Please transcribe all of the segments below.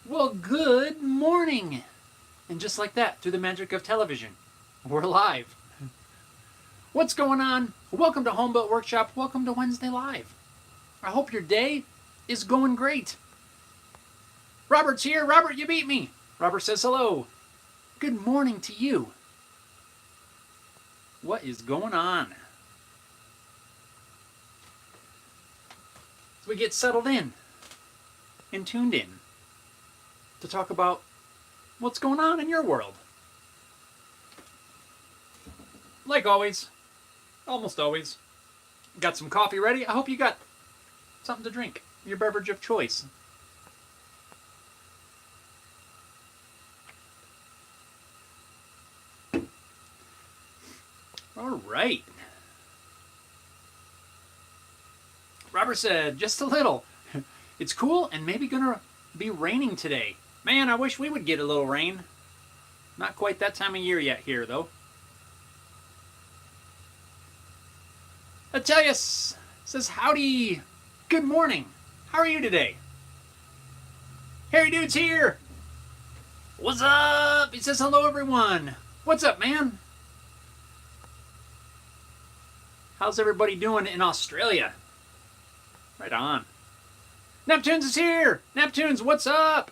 Well, good morning. And just like that, through the magic of television, we're live. What's going on? Welcome to Homebuilt Workshop. Welcome to Wednesday Live. I hope your day is going great. Robert's here. Robert, you beat me. Robert says hello. Good morning to you. What is going on? As we get settled in and tuned in to talk about what's going on in your world. Like always, almost always, got some coffee ready. I hope you got something to drink, your beverage of choice. All right. Robert said, just a little. It's cool and maybe gonna be raining today. Man, I wish we would get a little rain. Not quite that time of year yet here, though. Atelius says, howdy. Good morning. How are you today? Harry Dude's here. What's up? He says, hello, everyone. What's up, man? How's everybody doing in Australia? Right on. Neptunes is here. Neptunes, what's up?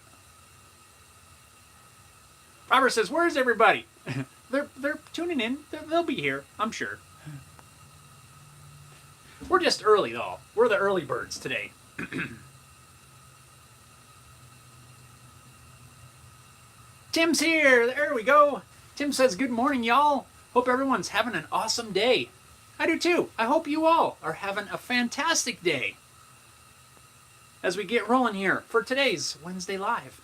Robert says, where's everybody? They're tuning in. They'll be here, I'm sure. We're just early, though. We're the early birds today. Tim's here. There we go. Tim says, good morning, y'all. Hope everyone's having an awesome day. I do too. I hope you all are having a fantastic day as we get rolling here for today's Wednesday Live.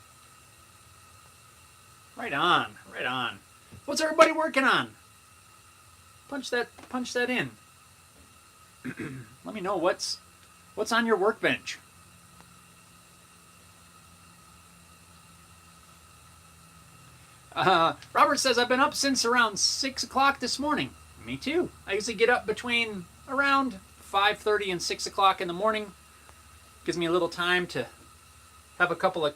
Right on, right on. What's everybody working on? Punch that in. Let me know what's on your workbench. Robert says, I've been up since around 6 o'clock this morning. Me too. I usually get up between around 5:30 and 6 o'clock in the morning. Gives me a little time to have a couple of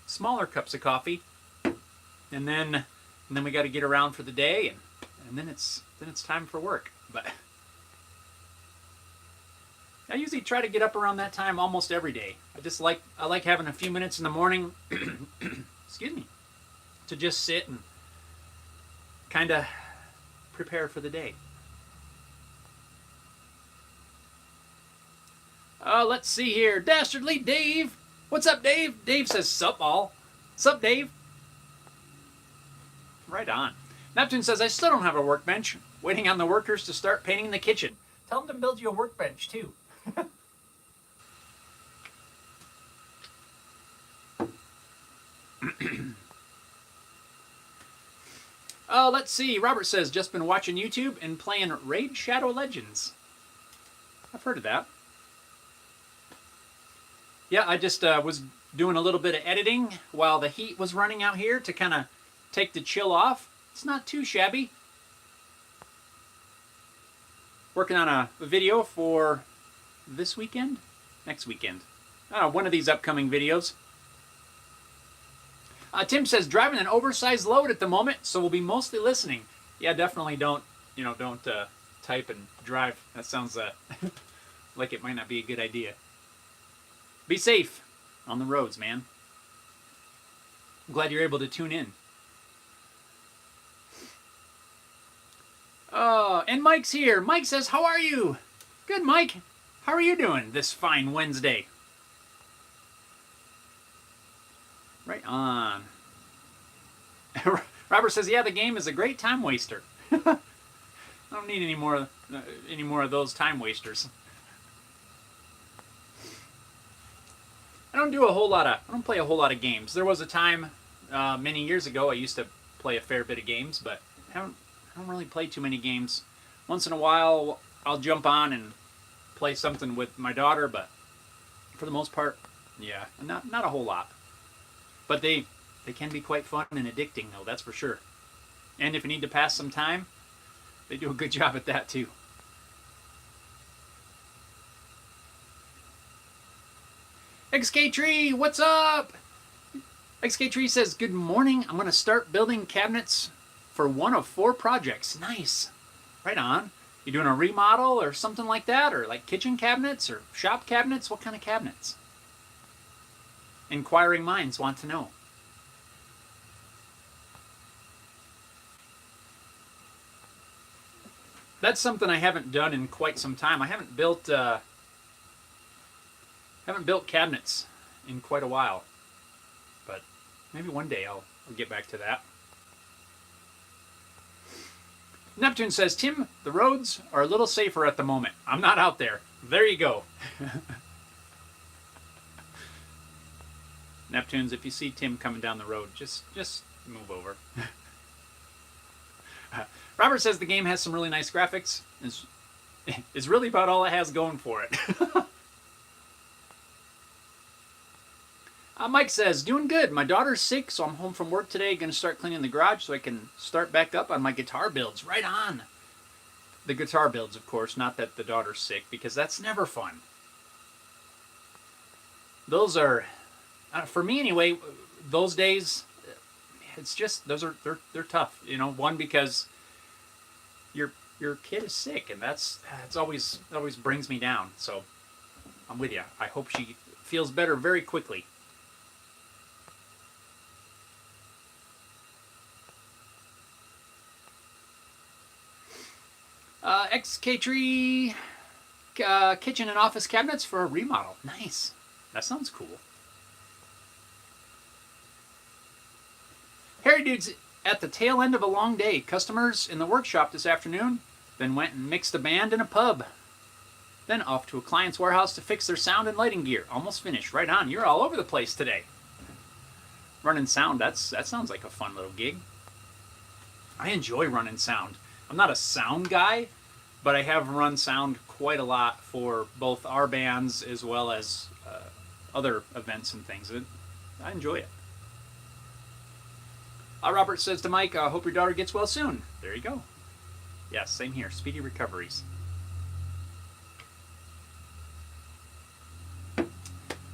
smaller cups of coffee. And then we got to get around for the day, and then it's time for work. But I usually try to get up around that time almost every day. I like having a few minutes in the morning, excuse me, to just sit and kind of prepare for the day. Let's see here. Dastardly Dave. What's up, Dave? Dave says, sup all. Sup, Dave? Right on. Neptune says, I still don't have a workbench. Waiting on the workers to start painting the kitchen. Tell them to build you a workbench, too. Let's see. Robert says, just been watching YouTube and playing Raid Shadow Legends. I've heard of that. Yeah, I just was doing a little bit of editing while the heat was running out here to kind of take the chill off. It's not too shabby. Working on a video for this weekend? Next weekend. One of these upcoming videos. Tim says, driving an oversized load at the moment, so we'll be mostly listening. Yeah, definitely don't type and drive. That sounds like it might not be a good idea. Be safe on the roads, man. I'm glad you're able to tune in. And Mike's here. Mike says, how are you? Good, Mike. How are you doing this fine Wednesday? Right on. Robert says, yeah, the game is a great time waster. I don't need any more of those time wasters. I don't play a whole lot of games. There was a time many years ago I used to play a fair bit of games, but I don't really play too many games. Once in a while, I'll jump on and play something with my daughter, but for the most part, yeah, not a whole lot. But they can be quite fun and addicting, though, that's for sure. And if you need to pass some time, they do a good job at that, too. XK Tree, what's up? XK Tree says, good morning. I'm going to start building cabinets for one of 4 projects. Nice. Right on. You doing a remodel or something like that? Or like kitchen cabinets or shop cabinets? What kind of cabinets? Inquiring minds want to know. That's something I haven't done in quite some time. I haven't built cabinets in quite a while. But maybe one day I'll get back to that. Neptune says, Tim, the roads are a little safer at the moment. I'm not out there. There you go. Neptunes, if you see Tim coming down the road, just move over. Robert says the game has some really nice graphics. Is really about all it has going for it. Mike says, doing good. My daughter's sick, so I'm home from work today. Going to start cleaning the garage so I can start back up on my guitar builds. Right on. The guitar builds, of course, not that the daughter's sick, because that's never fun. Those are, for me anyway, those days, it's just, they're tough. You know, one, because your kid is sick, and that's always brings me down. So I'm with you. I hope she feels better very quickly. XK Tree kitchen and office cabinets for a remodel. Nice. That sounds cool. Harry Dude's at the tail end of a long day. Customers in the workshop this afternoon, then went and mixed a band in a pub. Then off to a client's warehouse to fix their sound and lighting gear. Almost finished. Right on. You're all over the place today. Running sound, that sounds like a fun little gig. I enjoy running sound. I'm not a sound guy, but I have run sound quite a lot for both our bands as well as other events and things. I enjoy it. Robert says to Mike, hope your daughter gets well soon. There you go. Yeah, same here. Speedy recoveries.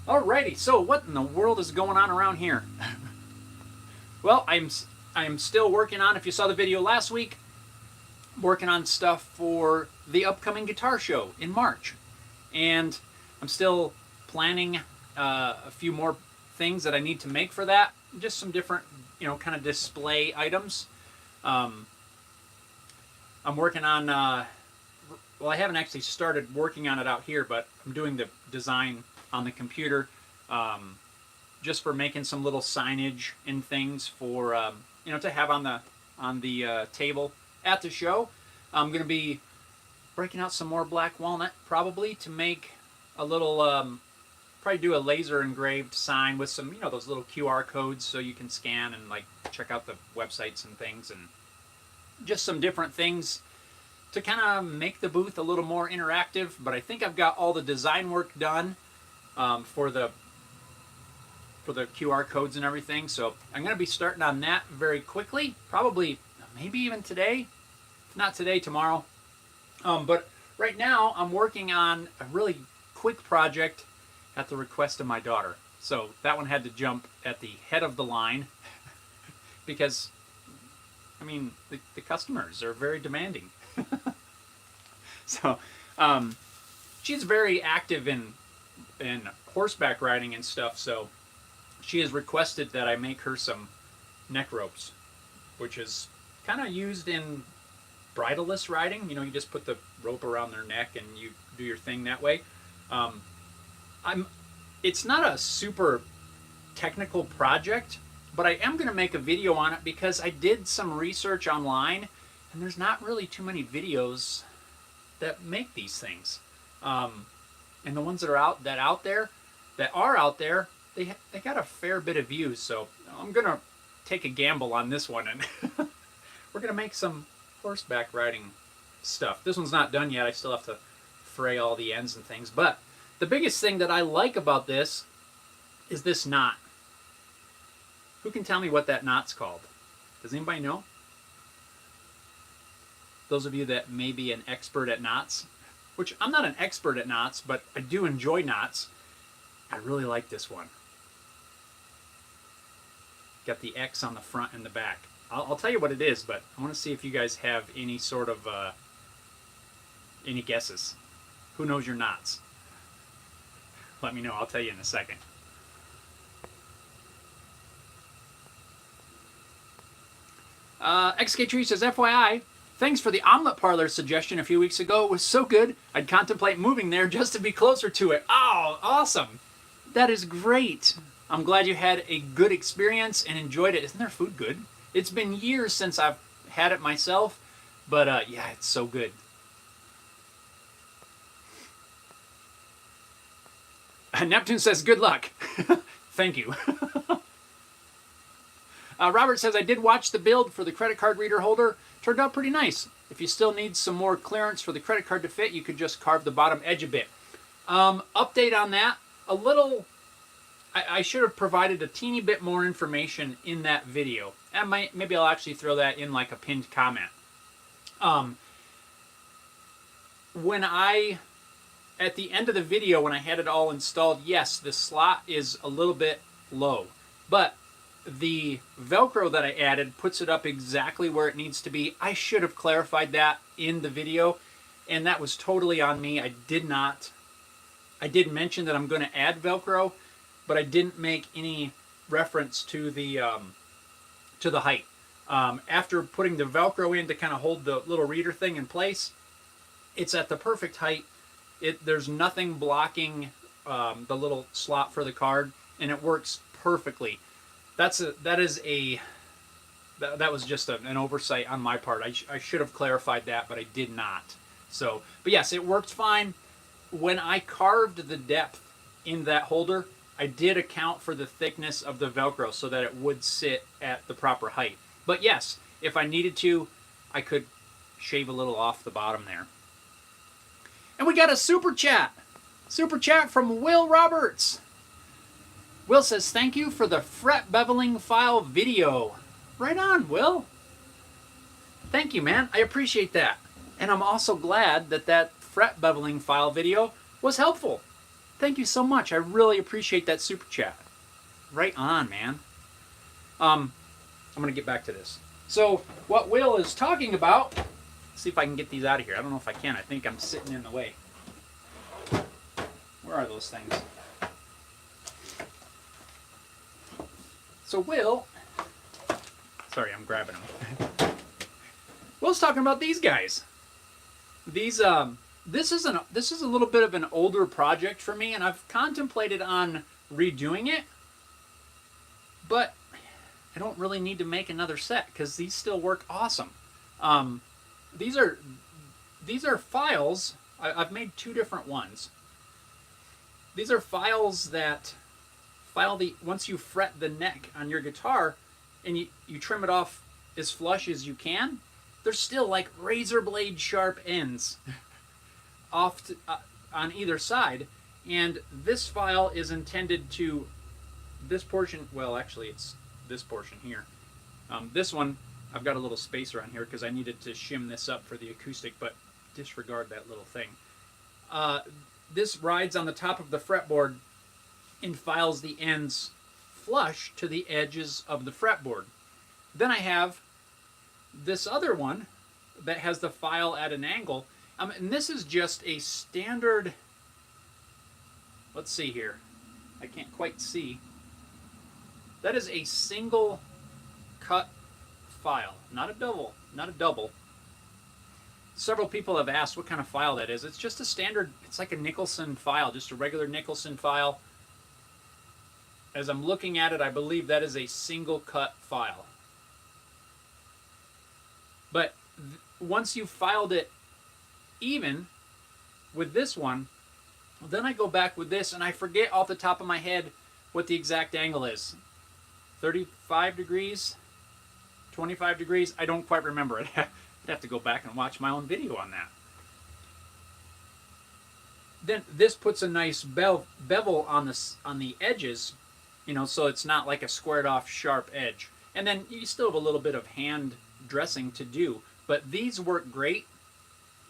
Alrighty, so what in the world is going on around here? Well, I'm still working on, if you saw the video last week, working on stuff for the upcoming guitar show in March. And I'm still planning a few more things that I need to make for that. Just some different, kind of display items. I'm working on, well, I haven't actually started working on it out here, but I'm doing the design on the computer just for making some little signage and things for, to have on the table at the show. I'm going to be breaking out some more black walnut probably to make a little, probably do a laser engraved sign with some, those little QR codes so you can scan and like check out the websites and things, and just some different things to kind of make the booth a little more interactive. But I think I've got all the design work done for the QR codes and everything. So I'm going to be starting on that very quickly, probably maybe even today. If not today, tomorrow. But right now I'm working on a really quick project at the request of my daughter. So that one had to jump at the head of the line because, I mean, the customers are very demanding. So she's very active in horseback riding and stuff, so she has requested that I make her some neck ropes, which is kind of used in bridleless riding. You just put the rope around their neck and you do your thing that way. It's not a super technical project, but I am going to make a video on it because I did some research online and there's not really too many videos that make these things. And the ones that are out there, they got a fair bit of views. So I'm going to take a gamble on this one, and we're going to make some horseback riding stuff. This one's not done yet. I still have to fray all the ends and things. But the biggest thing that I like about this is this knot. Who can tell me what that knot's called? Does anybody know? Those of you that may be an expert at knots, which I'm not an expert at knots, but I do enjoy knots. I really like this one. Got the X on the front and the back. I'll tell you what it is, but I want to see if you guys have any sort of any guesses. Who knows your knots? Let me know. I'll tell you in a second. XK Tree says, FYI, thanks for the omelet parlor suggestion a few weeks ago. It was so good, I'd contemplate moving there just to be closer to it. Oh, awesome. That is great. I'm glad you had a good experience and enjoyed it. Isn't their food good? It's been years since I've had it myself, but yeah, it's so good. Neptune says, good luck. Thank you. Robert says, I did watch the build for the credit card reader holder. Turned out pretty nice. If you still need some more clearance for the credit card to fit, you could just carve the bottom edge a bit. Update on that. A little... I should have provided a teeny bit more information in that video. And maybe I'll actually throw that in like a pinned comment. At the end of the video, when I had it all installed, yes, the slot is a little bit low. But the Velcro that I added puts it up exactly where it needs to be. I should have clarified that in the video, and that was totally on me. I did not. I did mention that I'm going to add Velcro, but I didn't make any reference to the height. After putting the Velcro in to kind of hold the little reader thing in place, it's at the perfect height. There's nothing blocking the little slot for the card, and it works perfectly. That was just an oversight on my part. I should have clarified that, but I did not. So, but yes, it works fine. When I carved the depth in that holder, I did account for the thickness of the Velcro so that it would sit at the proper height. But yes, if I needed to, I could shave a little off the bottom there. And we got a super chat. Super chat from Will Roberts. Will says, thank you for the fret beveling file video. Right on, Will. Thank you, man. I appreciate that. And I'm also glad that that fret beveling file video was helpful. Thank you so much. I really appreciate that super chat. Right on, man. I'm going to get back to this. So what Will is talking about, see if I can get these out of here. I don't know if I can. I think I'm sitting in the way. Where are those things? So Will, sorry, I'm grabbing them. Will's talking about these guys. These, this is a little bit of an older project for me, and I've contemplated on redoing it, but I don't really need to make another set because these still work awesome. These are files. I've made two different ones. These are files that once you fret the neck on your guitar and you trim it off as flush as you can, there's still like razor blade sharp ends off on either side. And this file is intended to, this portion, well actually it's this portion here. This one, I've got a little spacer on here because I needed to shim this up for the acoustic, but disregard that little thing. This rides on the top of the fretboard and files the ends flush to the edges of the fretboard. Then I have this other one that has the file at an angle. And this is just a standard, let's see here. I can't quite see. That is a single cut file, not a double. Several people have asked what kind of file that is. It's just a standard, it's like a Nicholson file, just a regular Nicholson file. As I'm looking at it, I believe that is a single cut file. But once you've filed it even with this one, then I go back with this and I forget off the top of my head what the exact angle is. 35 degrees, 25 degrees, I don't quite remember it. I'd have to go back and watch my own video on that. Then this puts a nice bevel on the edges, you know, so it's not like a squared off sharp edge. And then you still have a little bit of hand dressing to do, but these work great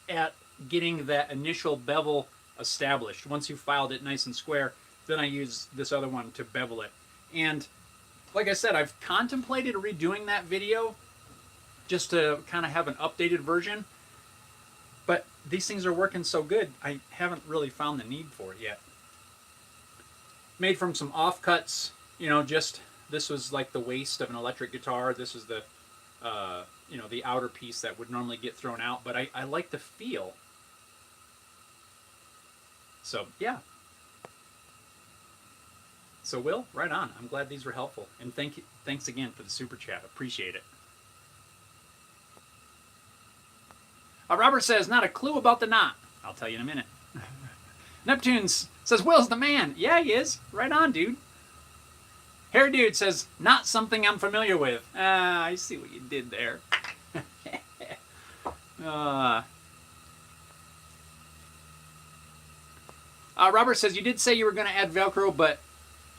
at getting that initial bevel established. Once you've filed it nice and square, then I use this other one to bevel it. And like I said, I've contemplated redoing that video just to kind of have an updated version. But these things are working so good, I haven't really found the need for it yet. Made from some offcuts, you know, just this was like the waist of an electric guitar. This is the, you know, the outer piece that would normally get thrown out. But I like the feel. So, yeah. So, Will, right on. I'm glad these were helpful. And thanks again for the super chat. Appreciate it. Robert says, not a clue about the knot. I'll tell you in a minute. Neptunes says, Will's the man. Yeah, he is. Right on, dude. Hair Dude says, not something I'm familiar with. I see what you did there. Robert says, you did say you were going to add Velcro, but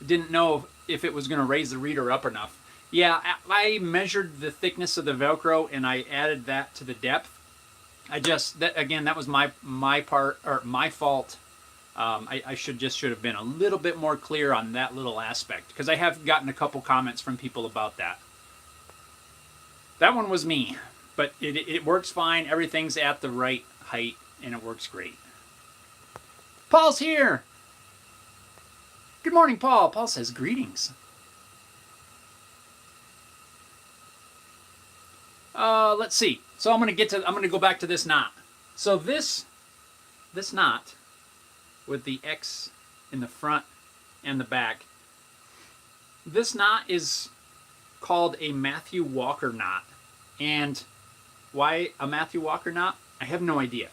didn't know if it was going to raise the reader up enough. Yeah, I measured the thickness of the Velcro, and I added that to the depth. That was my part, or my fault. I should have been a little bit more clear on that little aspect, because I have gotten a couple comments from people about that. That one was me, but it works fine. Everything's at the right height, and it works great. Paul's here. Good morning, Paul. Paul says greetings. Let's see. So I'm gonna go back to this knot. So this knot with the X in the front and the back. This knot is called a Matthew Walker knot. And why a Matthew Walker knot? I have no idea.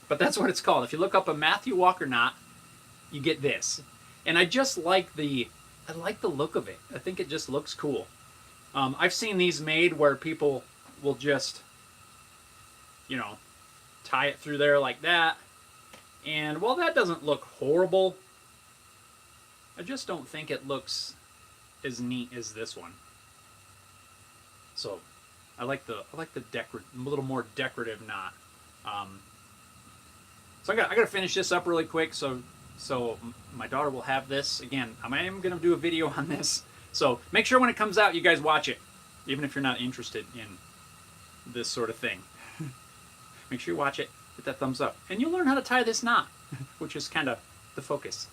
But that's what it's called. If you look up a Matthew Walker knot, you get this. And I just like the look of it. I think it just looks cool. I've seen these made where people will just, you know, tie it through there like that. And while that doesn't look horrible, I just don't think it looks as neat as this one. So I like the little more decorative knot. So I gotta finish this up really quick so my daughter will have this. Again, I am gonna do a video on this. So make sure when it comes out you guys watch it, even if you're not interested in this sort of thing. Make sure you watch it, hit that thumbs up, and you'll learn how to tie this knot, which is kind of the focus.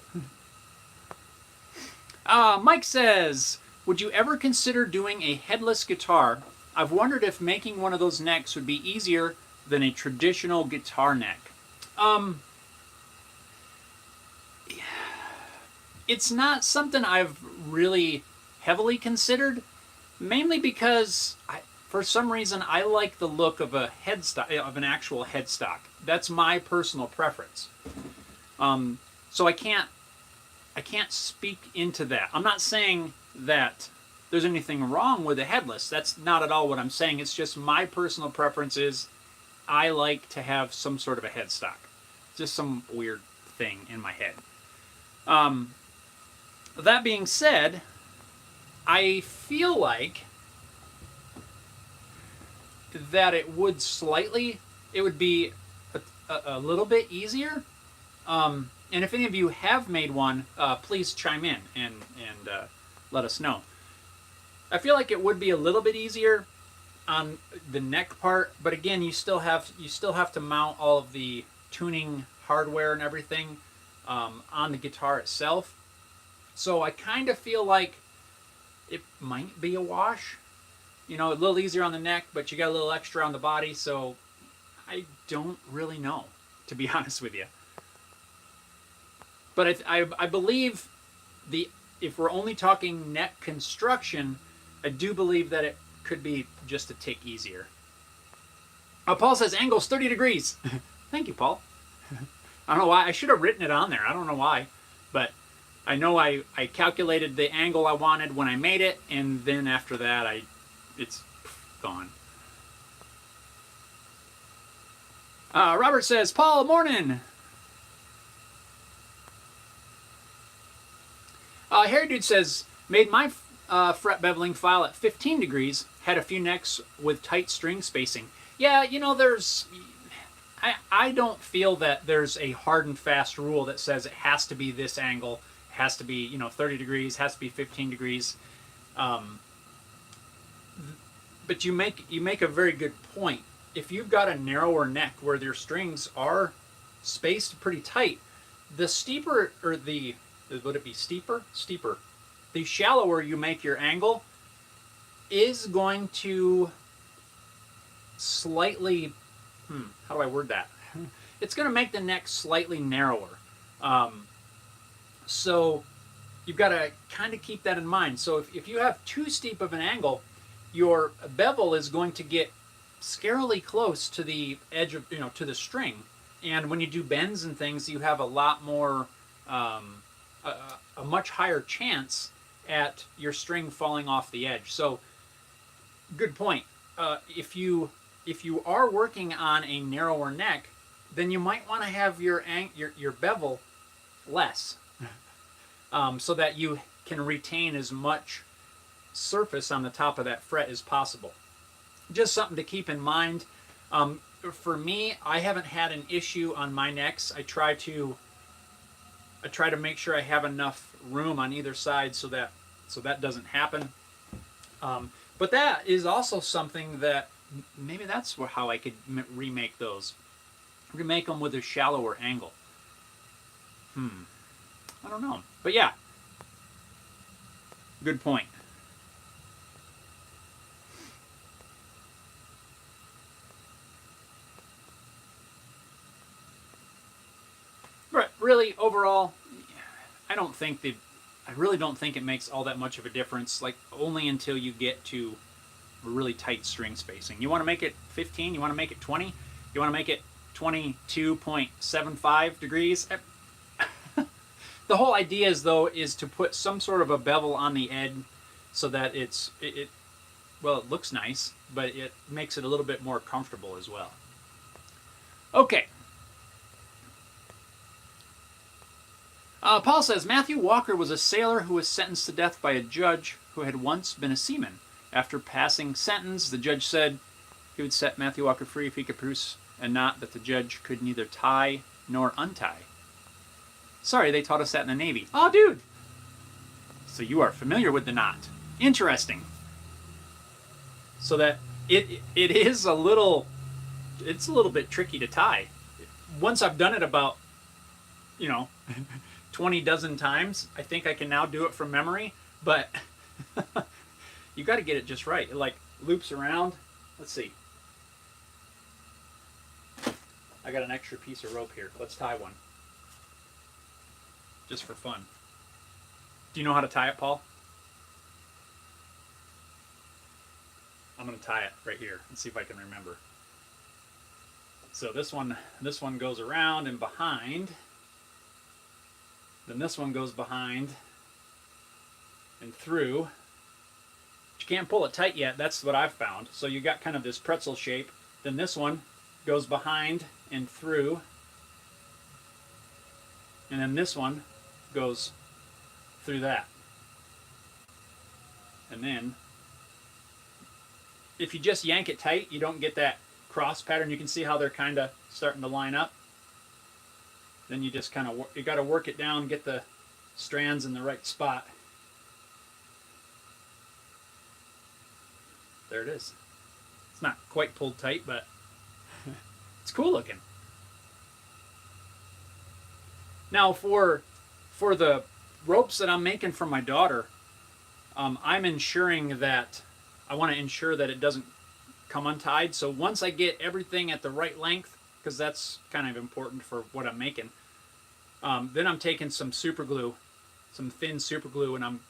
Mike says, would you ever consider doing a headless guitar? I've wondered if making one of those necks would be easier than a traditional guitar neck. It's not something I've really heavily considered, mainly because for some reason I like the look of a headstock, of an actual headstock. That's my personal preference. So I can't speak into that. I'm not saying that there's anything wrong with a headless. That's not at all what I'm saying. It's just my personal preference is I like to have some sort of a headstock. Just some weird thing in my head. That being said, I feel like that it would be a little bit easier. And if any of you have made one, please chime in and let us know. I feel like it would be a little bit easier on the neck part, but again, you still have to mount all of the tuning hardware and everything on the guitar itself. So I kind of feel like it might be a wash. You know, a little easier on the neck, but you got a little extra on the body, so I don't really know, to be honest with you. But I believe if we're only talking neck construction, I do believe that it could be just a tick easier. Paul says angle's 30 degrees. Thank you, Paul. I don't know why. I should have written it on there. I don't know why. But I know I calculated the angle I wanted when I made it, and then after that, it's gone. Robert says, Paul, morning. Hair Dude says, made my fret beveling file at 15 degrees, had a few necks with tight string spacing. Yeah, you know, I don't feel that there's a hard and fast rule that says it has to be this angle, it has to be, 30 degrees, has to be 15 degrees. Um, but you make a very good point. If you've got a narrower neck where your strings are spaced pretty tight, the steeper or the would it be steeper? Steeper. The shallower you make your angle is going to slightly how do I word that? It's going to make the neck slightly narrower. So you've got to kind of keep that in mind. So if you have too steep of an angle, your bevel is going to get scarily close to the edge of, to the string. And when you do bends and things, you have a lot more, a much higher chance at your string falling off the edge. So, good point. If you are working on a narrower neck, then you might want to have your bevel less, so that you can retain as much surface on the top of that fret as possible. Just something to keep in mind. For me, I haven't had an issue on my necks. I try to make sure I have enough room on either side so that doesn't happen. But that is also something that maybe that's how I could remake those. Remake them with a shallower angle. I don't know. But yeah, good point. But really, overall, I really don't think it makes all that much of a difference. Like, only until you get to really tight string spacing. You want to make it 15? You want to make it 20? You want to make it 22.75 degrees? The whole idea is to put some sort of a bevel on the edge so that it looks nice, but it makes it a little bit more comfortable as well. Okay. Paul says, Matthew Walker was a sailor who was sentenced to death by a judge who had once been a seaman. After passing sentence, the judge said he would set Matthew Walker free if he could produce a knot that the judge could neither tie nor untie. Sorry, they taught us that in the Navy. Oh, dude! So you are familiar with the knot. Interesting. So that it is it's a little bit tricky to tie. Once I've done it about, 20 dozen times, I think I can now do it from memory, but you got to get it just right. It like loops around. Let's see. I got an extra piece of rope here. Let's tie one. Just for fun. Do you know how to tie it, Paul? I'm going to tie it right here and see if I can remember. So this one goes around and behind. Then this one goes behind and through. But you can't pull it tight yet. That's what I've found. So you got kind of this pretzel shape. Then this one goes behind and through. And then this one goes through that. And then if you just yank it tight, you don't get that cross pattern. You can see how they're kind of starting to line up. Then you just kind of, you got to work it down, get the strands in the right spot. There it is. It's not quite pulled tight, but it's cool looking. Now for the ropes that I'm making for my daughter, I'm ensuring that, I want to ensure that it doesn't come untied. So once I get everything at the right length, because that's kind of important for what I'm making, then I'm taking some super glue, some thin super glue, and I'm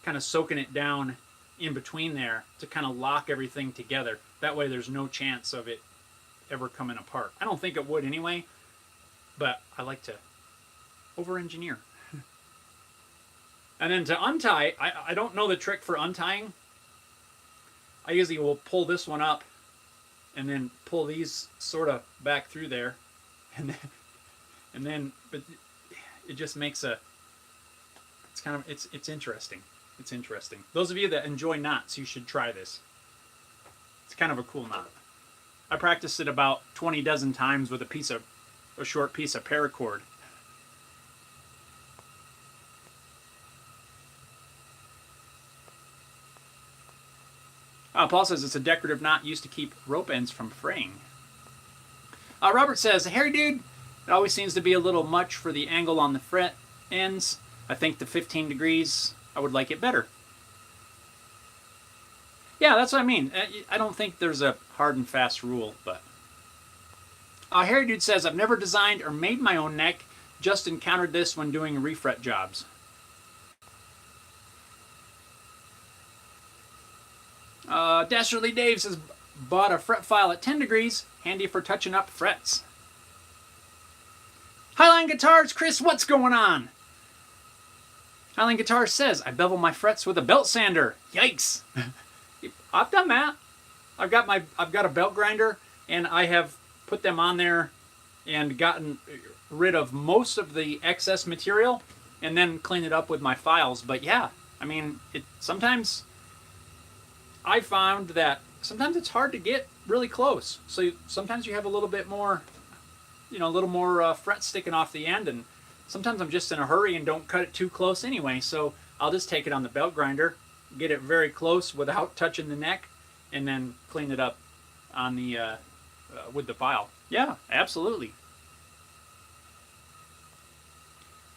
kind of soaking it down in between there to kind of lock everything together. That way there's no chance of it ever coming apart. I don't think it would anyway, but I like to over-engineer. And then to untie, I don't know the trick for untying. I usually will pull this one up and then pull these sort of back through there, and then but it just makes it's interesting. It's interesting. Those of you that enjoy knots, you should try this. It's kind of a cool knot. I practiced it about 20 dozen times with a short piece of paracord. Paul says it's a decorative knot used to keep rope ends from fraying. Robert says, hairy dude, it always seems to be a little much for the angle on the fret ends. I think the 15 degrees, I would like it better. Yeah, that's what I mean. I don't think there's a hard and fast rule, but... Hairy dude says, I've never designed or made my own neck, just encountered this when doing refret jobs. Dastardly Dave says, bought a fret file at 10 degrees, handy for touching up frets. Highline Guitars, Chris, what's going on? Highline Guitars says, I bevel my frets with a belt sander. Yikes. I've done that. I've got a belt grinder, and I have put them on there and gotten rid of most of the excess material and then cleaned it up with my files. But yeah, I mean, sometimes I found that sometimes it's hard to get really close. So sometimes you have a little bit more, a little more fret sticking off the end, and sometimes I'm just in a hurry and don't cut it too close anyway. So I'll just take it on the belt grinder, get it very close without touching the neck, and then clean it up on the with the file. Yeah, absolutely.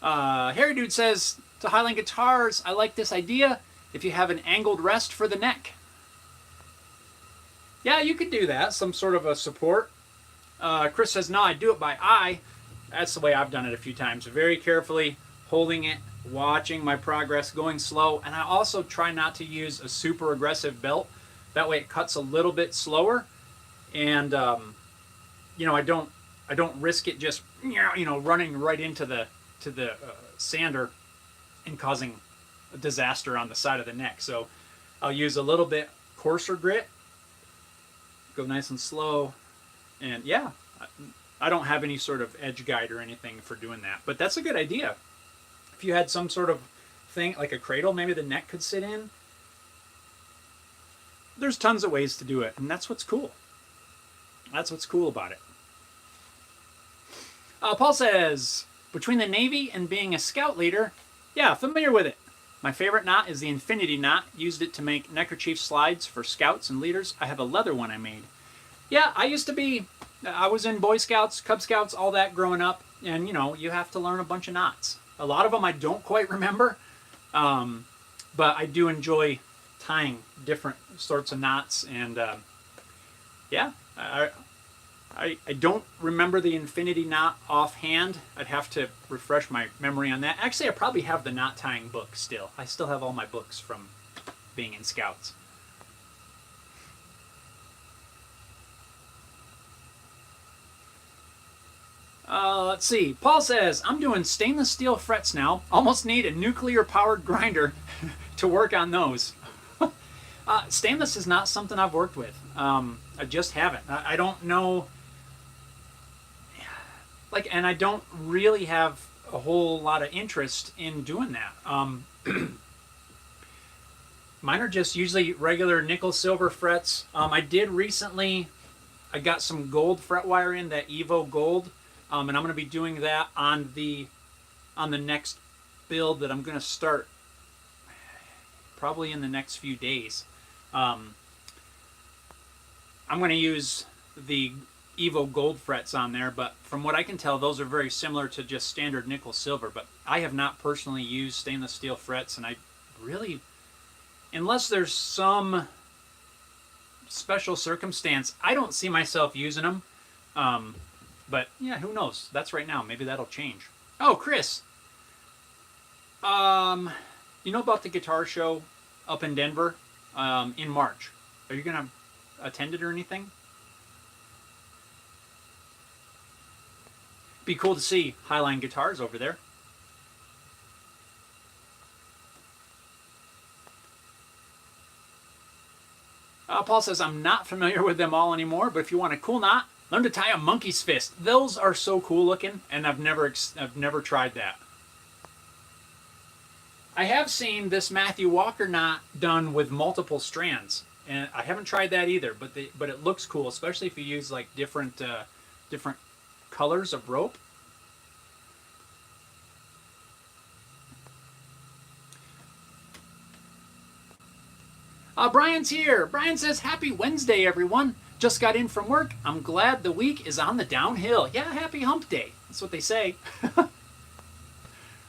Hairy Dude says, to Highline Guitars, I like this idea if you have an angled rest for the neck. Yeah, you could do that, some sort of a support. Chris says, no, I do it by eye. That's the way I've done it a few times. Very carefully, holding it, watching my progress, going slow. And I also try not to use a super aggressive belt. That way it cuts a little bit slower. And, I don't risk it just, running right into the sander and causing a disaster on the side of the neck. So I'll use a little bit coarser grit, go nice and slow, and yeah, I don't have any sort of edge guide or anything for doing that, but that's a good idea. If you had some sort of thing like a cradle maybe the neck could sit in, there's tons of ways to do it, and that's what's cool. That's what's cool about it. Paul says, between the Navy and being a scout leader, yeah, familiar with it. My favorite knot is the infinity knot. Used it to make neckerchief slides for scouts and leaders. I have a leather one I made. Yeah, I was in Boy Scouts, Cub Scouts, all that growing up. And, you have to learn a bunch of knots. A lot of them I don't quite remember. But I do enjoy tying different sorts of knots. And, yeah, I don't remember the infinity knot offhand. I'd have to refresh my memory on that. Actually, I probably have the knot tying book still. I still have all my books from being in Scouts. Let's see. Paul says, I'm doing stainless steel frets now. Almost need a nuclear-powered grinder to work on those. Stainless is not something I've worked with. I just haven't. I don't know... and I don't really have a whole lot of interest in doing that. Mine are just usually regular nickel-silver frets. I did recently, I got some gold fret wire in, that Evo Gold, and I'm going to be doing that on the next build that I'm going to start probably in the next few days. I'm going to use the Evo Gold frets on there, but from what I can tell, those are very similar to just standard nickel silver. But I have not personally used stainless steel frets, and I really, unless there's some special circumstance, I don't see myself using them. But yeah, who knows? That's right now. Maybe that'll change. Oh, Chris, you know about the guitar show up in Denver in March? Are you gonna attend it or anything? Be cool to see Highline Guitars over there. Paul says, I'm not familiar with them all anymore, but if you want a cool knot, learn to tie a monkey's fist. Those are so cool looking, and I've never tried that. I have seen this Matthew Walker knot done with multiple strands, and I haven't tried that either, but it looks cool, especially if you use like different colors of rope. Brian's here. Brian says, happy Wednesday, everyone. Just got in from work. I'm glad the week is on the downhill. Yeah, happy hump day. That's what they say.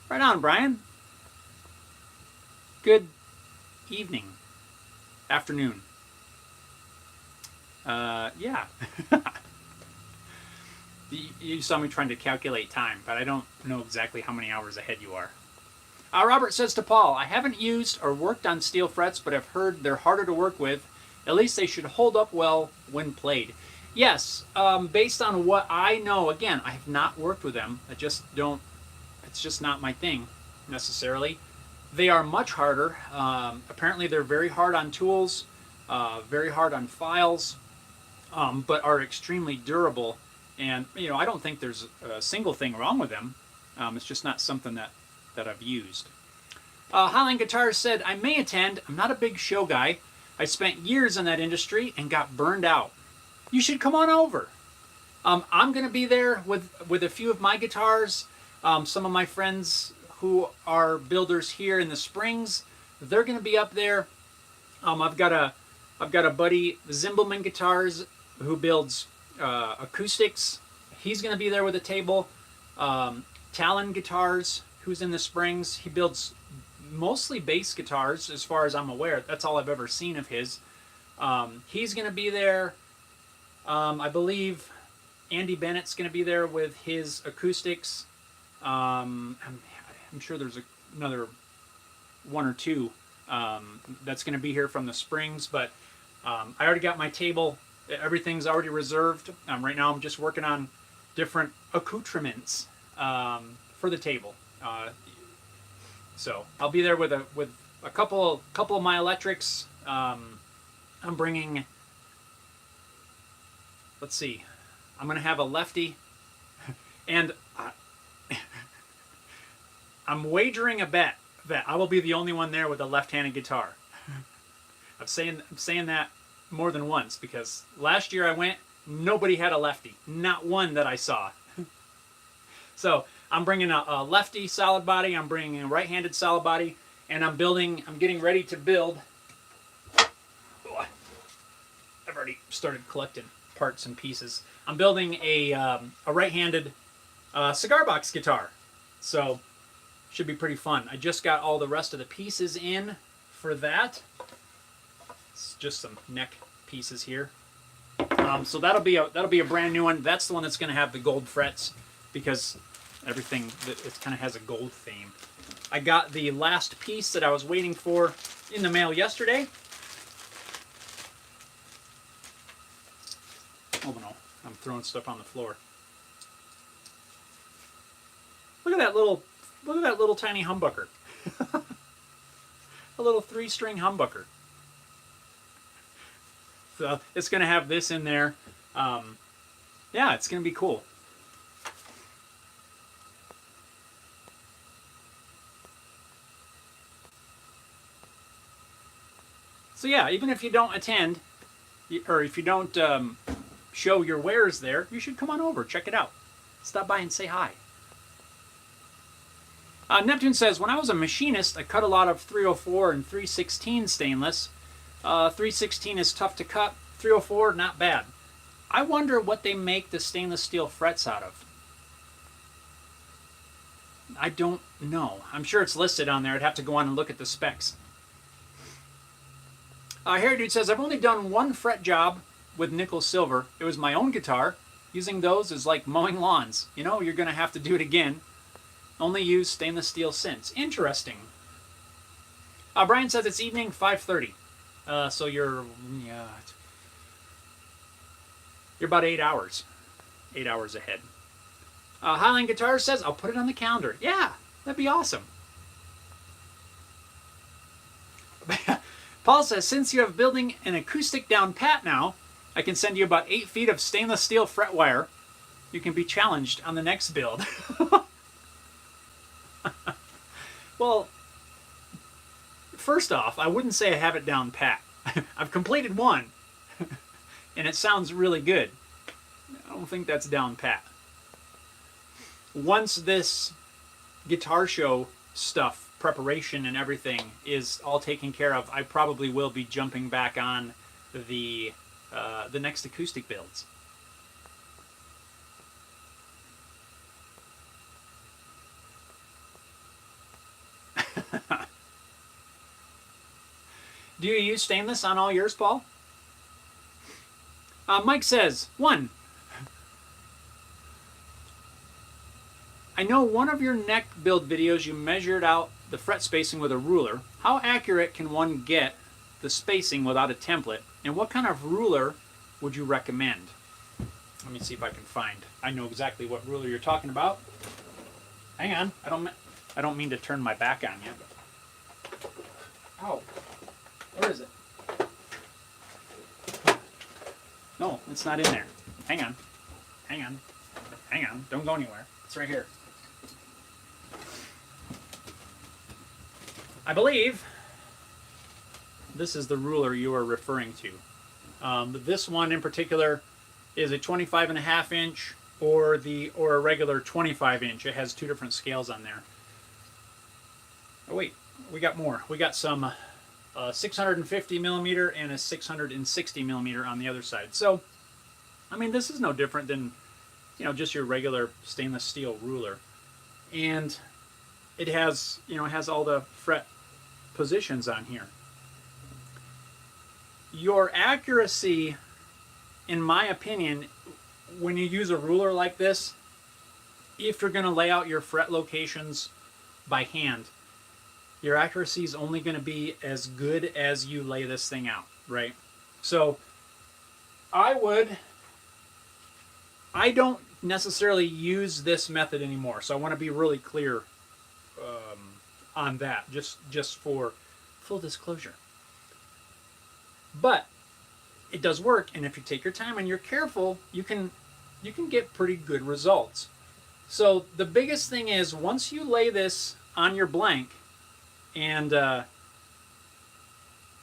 Right on, Brian. Good evening. Afternoon. Yeah. You saw me trying to calculate time, but I don't know exactly how many hours ahead you are. Robert says to Paul, I haven't used or worked on steel frets, but I've heard they're harder to work with. At least they should hold up well when played. Yes, based on what I know, again, I have not worked with them. I just don't, it's just not my thing necessarily. They are much harder. Apparently they're very hard on tools, very hard on files, but are extremely durable. And, you know, I don't think there's a single thing wrong with them. It's just not something that I've used. Highline Guitars said, I may attend. I'm not a big show guy. I spent years in that industry and got burned out. You should come on over. I'm going to be there with a few of my guitars. Some of my friends who are builders here in the Springs, they're going to be up there. I've got a buddy, Zimbelman Guitars, who builds acoustics. He's going to be there with a table. Talon Guitars, who's in the Springs, he builds mostly bass guitars as far as I'm aware. That's all I've ever seen of his. He's going to be there. I believe Andy Bennett's going to be there with his acoustics. I'm sure there's another one or two that's going to be here from the Springs, but I already got my table. Everything's already reserved. Right now I'm just working on different accoutrements for the table. So I'll be there with a couple of my electrics. I'm bringing, let's see, I'm going to have a lefty, and I'm wagering a bet that I will be the only one there with a left-handed guitar. I'm saying that more than once, because last year I went, nobody had a lefty. Not one that I saw. So I'm bringing a lefty solid body, I'm bringing a right-handed solid body, and I'm getting ready to build. I've already started collecting parts and pieces. I'm building a right-handed cigar box guitar. So should be pretty fun. I just got all the rest of the pieces in for that. It's just some neck pieces here. So that'll be a brand new one. That's the one that's going to have the gold frets, because everything, it kind of has a gold theme. I got the last piece that I was waiting for in the mail yesterday. Oh no, I'm throwing stuff on the floor. Look at that little tiny humbucker. A little 3-string humbucker. So it's going to have this in there. Yeah, it's going to be cool. So yeah, even if you don't attend, or if you don't show your wares there, you should come on over, check it out. Stop by and say hi. Neptune says, when I was a machinist, I cut a lot of 304 and 316 stainless. 316 is tough to cut. 304, not bad. I wonder what they make the stainless steel frets out of. I don't know. I'm sure it's listed on there. I'd have to go on and look at the specs. Harry Dude says, I've only done one fret job with nickel silver. It was my own guitar. Using those is like mowing lawns. You know, you're going to have to do it again. Only used stainless steel since. Interesting. Brian says it's evening, 5:30. So you're about 8 hours. 8 hours ahead. Highline Guitar says, I'll put it on the calendar. Yeah, that'd be awesome. Paul says, since you have building an acoustic down pat now, I can send you about 8 feet of stainless steel fret wire. You can be challenged on the next build. Well, first off, I wouldn't say I have it down pat. I've completed one, and it sounds really good. I don't think that's down pat. Once this guitar show stuff preparation and everything is all taken care of, I probably will be jumping back on the next acoustic builds. Do you use stainless on all yours, Paul? Mike says, 1. I know one of your neck build videos you measured out the fret spacing with a ruler. How accurate can one get the spacing without a template? And what kind of ruler would you recommend? Let me see if I can find. I know exactly what ruler you're talking about. Hang on. I don't mean to turn my back on you. Ow. Where is it? No, it's not in there. Hang on. Hang on. Hang on. Don't go anywhere. It's right here. I believe this is the ruler you are referring to. This one in particular is a 25.5 inch or a regular 25 inch. It has 2 different scales on there. Oh wait, we got more. We got some 650 millimeter and a 660 millimeter on the other side. So, I mean, this is no different than, you know, just your regular stainless steel ruler. And it has, you know, it has all the fret positions on here. Your accuracy, in my opinion, when you use a ruler like this, if you're going to lay out your fret locations by hand, your accuracy is only going to be as good as you lay this thing out, right? So I don't necessarily use this method anymore, so I want to be really clear on that, just for full disclosure. But it does work, and if you take your time and you're careful, you can get pretty good results. So the biggest thing is, once you lay this on your blank and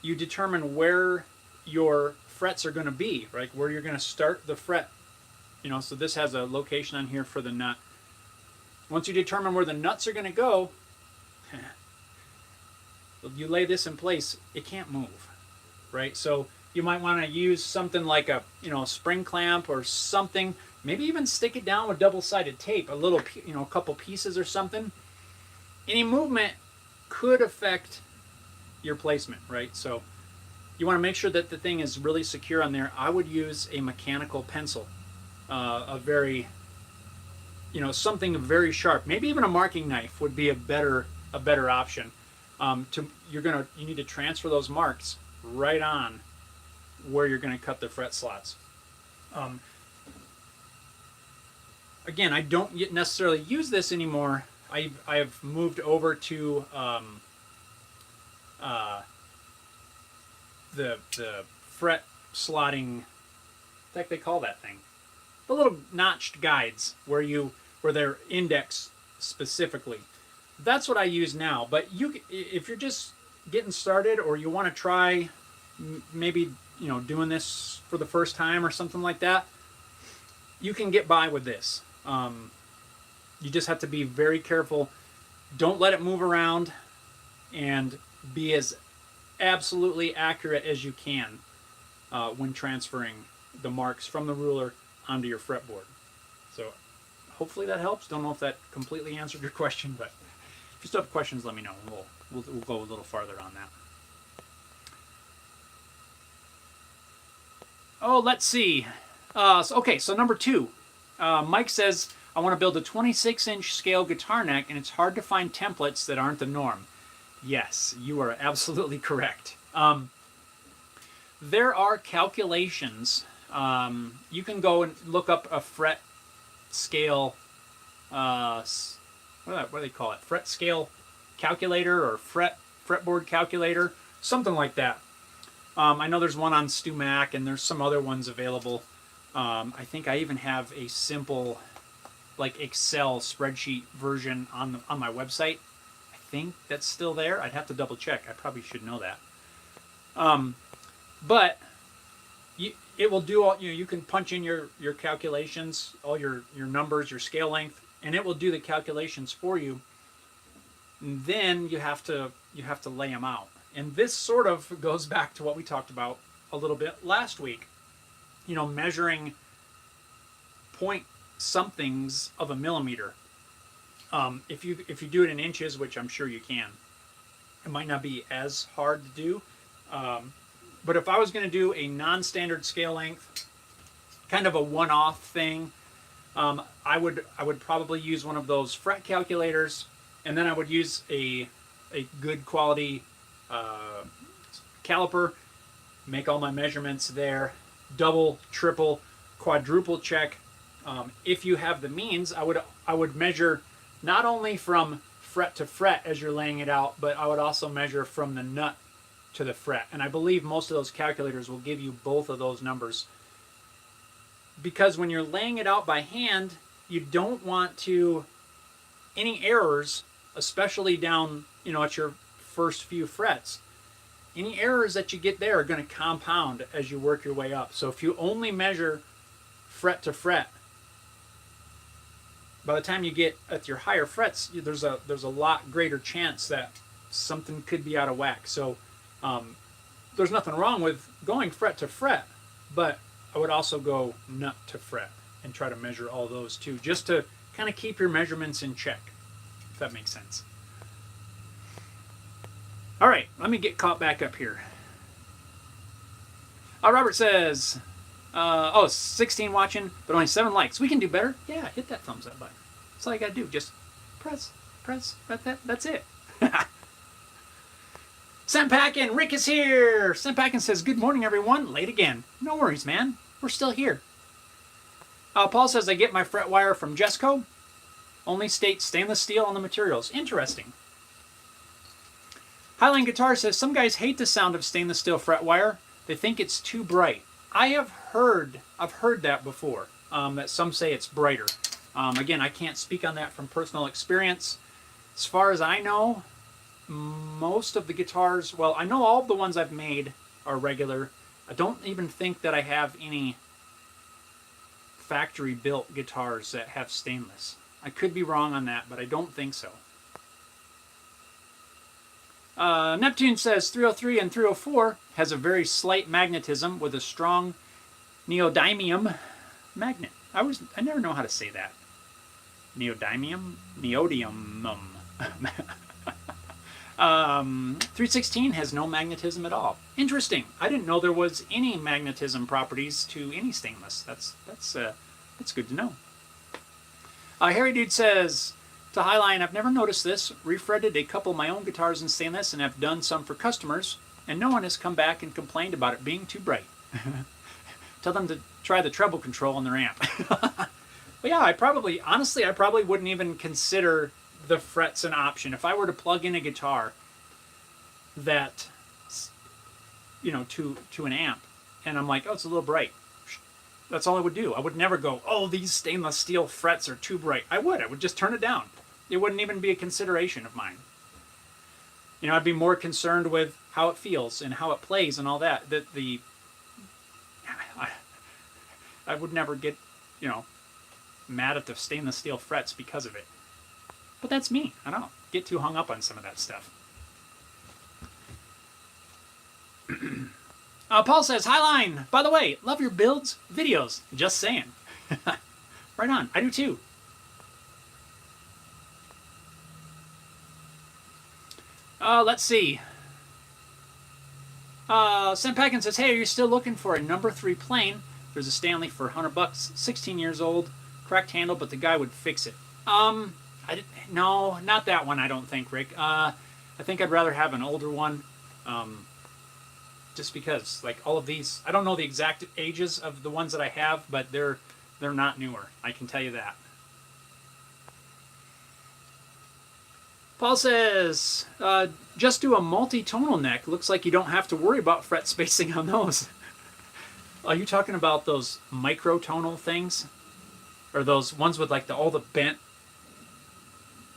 you determine where your frets are going to be, right, where you're going to start the fret, you know, so this has a location on here for the nut. Once you determine where the nuts are going to go, you lay this in place, it can't move, right? So you might want to use something like a, you know, spring clamp or something. Maybe even stick it down with double-sided tape, a little, you know, a couple pieces or something. Any movement could affect your placement, right? So you want to make sure that the thing is really secure on there. I would use a mechanical pencil, a very, you know, something very sharp. Maybe even a marking knife would be a better option. You need to transfer those marks right on where you're going to cut the fret slots. Again, I don't necessarily use this anymore. I've moved over to the fret slotting. What the heck they call that thing? The little notched guides where they're indexed specifically. That's what I use now. But if you're just getting started, or you want to try maybe, you know, doing this for the first time or something like that, you can get by with this. You just have to be very careful. Don't let it move around, and be as absolutely accurate as you can when transferring the marks from the ruler onto your fretboard. So hopefully that helps. Don't know if that completely answered your question, but if you still have questions, let me know. We'll go a little farther on that. Oh, let's see. So number 2. Mike says, I want to build a 26-inch scale guitar neck, and it's hard to find templates that aren't the norm. Yes, you are absolutely correct. There are calculations. You can go and look up a fret scale, what do they call it? Fret scale calculator, or fretboard calculator, something like that. I know there's one on StuMac, and there's some other ones available. I think I even have a simple, like, Excel spreadsheet version on my website. I think that's still there. I'd have to double check. I probably should know that. But it will do all. You can punch in your calculations, all your numbers, your scale length, and it will do the calculations for you. And then you have to lay them out. And this sort of goes back to what we talked about a little bit last week. You know, measuring point somethings of a millimeter. If you do it in inches, which I'm sure you can, it might not be as hard to do. But if I was going to do a non-standard scale length, kind of a one-off thing, I would probably use one of those fret calculators, and then I would use a good quality caliper, make all my measurements there, double, triple, quadruple check. If you have the means, I would measure not only from fret to fret as you're laying it out, but I would also measure from the nut to the fret. And I believe most of those calculators will give you both of those numbers. Because when you're laying it out by hand, you don't want any errors, especially down, at your first few frets. Any errors that you get there are going to compound as you work your way up. So if you only measure fret to fret, by the time you get at your higher frets, there's a lot greater chance that something could be out of whack. So there's nothing wrong with going fret to fret, but I would also go nut to fret and try to measure all those too, just to kind of keep your measurements in check, if that makes sense. All right, let me get caught back up here. Robert says, 16 watching, but only 7 likes. We can do better. Yeah, hit that thumbs up button. That's all you gotta do. Just press. That's it. Sempackin, Rick is here. Sempackin says, good morning, everyone. Late again. No worries, man. We're still here. Paul says, I get my fret wire from Jesco. Only states stainless steel on the materials. Interesting. Highline Guitar says, some guys hate the sound of stainless steel fret wire. They think it's too bright. I've heard that before, that some say it's brighter. Again, I can't speak on that from personal experience. As far as I know, most of the guitars, well, I know all of the ones I've made are regular. I don't even think that I have any factory-built guitars that have stainless. I could be wrong on that, but I don't think so. Neptune says 303 and 304 has a very slight magnetism with a strong neodymium magnet. I never know how to say that. Neodymium? Neodymium. 316 has no magnetism at all. Interesting. I didn't know there was any magnetism properties to any stainless. That's good to know. Harry Dude says, to Highline, I've never noticed this. Refretted a couple of my own guitars in stainless and have done some for customers, and no one has come back and complained about it being too bright. Tell them to try the treble control on their amp. But yeah, I probably wouldn't even consider the frets an option. If I were to plug in a guitar that, to an amp, and I'm like, oh, it's a little bright. That's all I would do. I would never go, oh, these stainless steel frets are too bright. I would just turn it down. It wouldn't even be a consideration of mine. I'd be more concerned with how it feels and how it plays and all that. I would never get, mad at the stainless steel frets because of it. But that's me. I don't get too hung up on some of that stuff. Paul says, Highline, by the way, love your builds, videos. Just saying. Right on. I do too. Let's see. Sempackin says, hey, are you still looking for a number 3 plane? There's a Stanley for $100, 16 years old, cracked handle, but the guy would fix it. No, not that one, I don't think, Rick. I think I'd rather have an older one. Just because, like, all of these, I don't know the exact ages of the ones that I have, but they're not newer. I can tell you that. Paul says, just do a multi-tonal neck. Looks like you don't have to worry about fret spacing on those. Are you talking about those microtonal things? Or those ones with like all the bent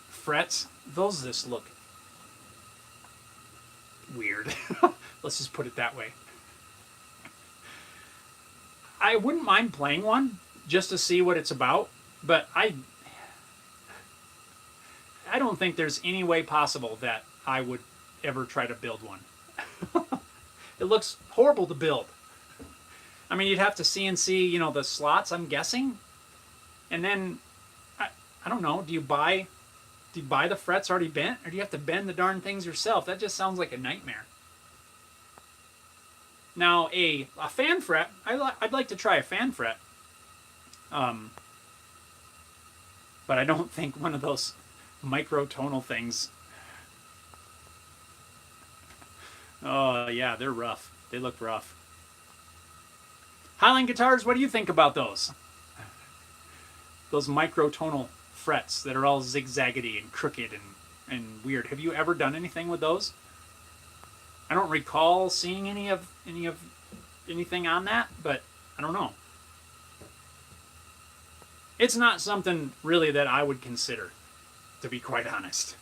frets? Those just look weird. Let's just put it that way. I wouldn't mind playing one just to see what it's about, but I don't think there's any way possible that I would ever try to build one. It looks horrible to build. I mean, you'd have to CNC, you know, the slots, I'm guessing. And then, I don't know, do you buy the frets already bent? Or do you have to bend the darn things yourself? That just sounds like a nightmare. Now, a fan fret, I'd like to try a fan fret. But I don't think one of those microtonal things. Oh, yeah, they're rough. They look rough. Highline guitars, what do you think about those? Those microtonal frets that are all zigzaggedy and crooked and weird. Have you ever done anything with those? I don't recall seeing anything on that, but I don't know. It's not something really that I would consider, to be quite honest.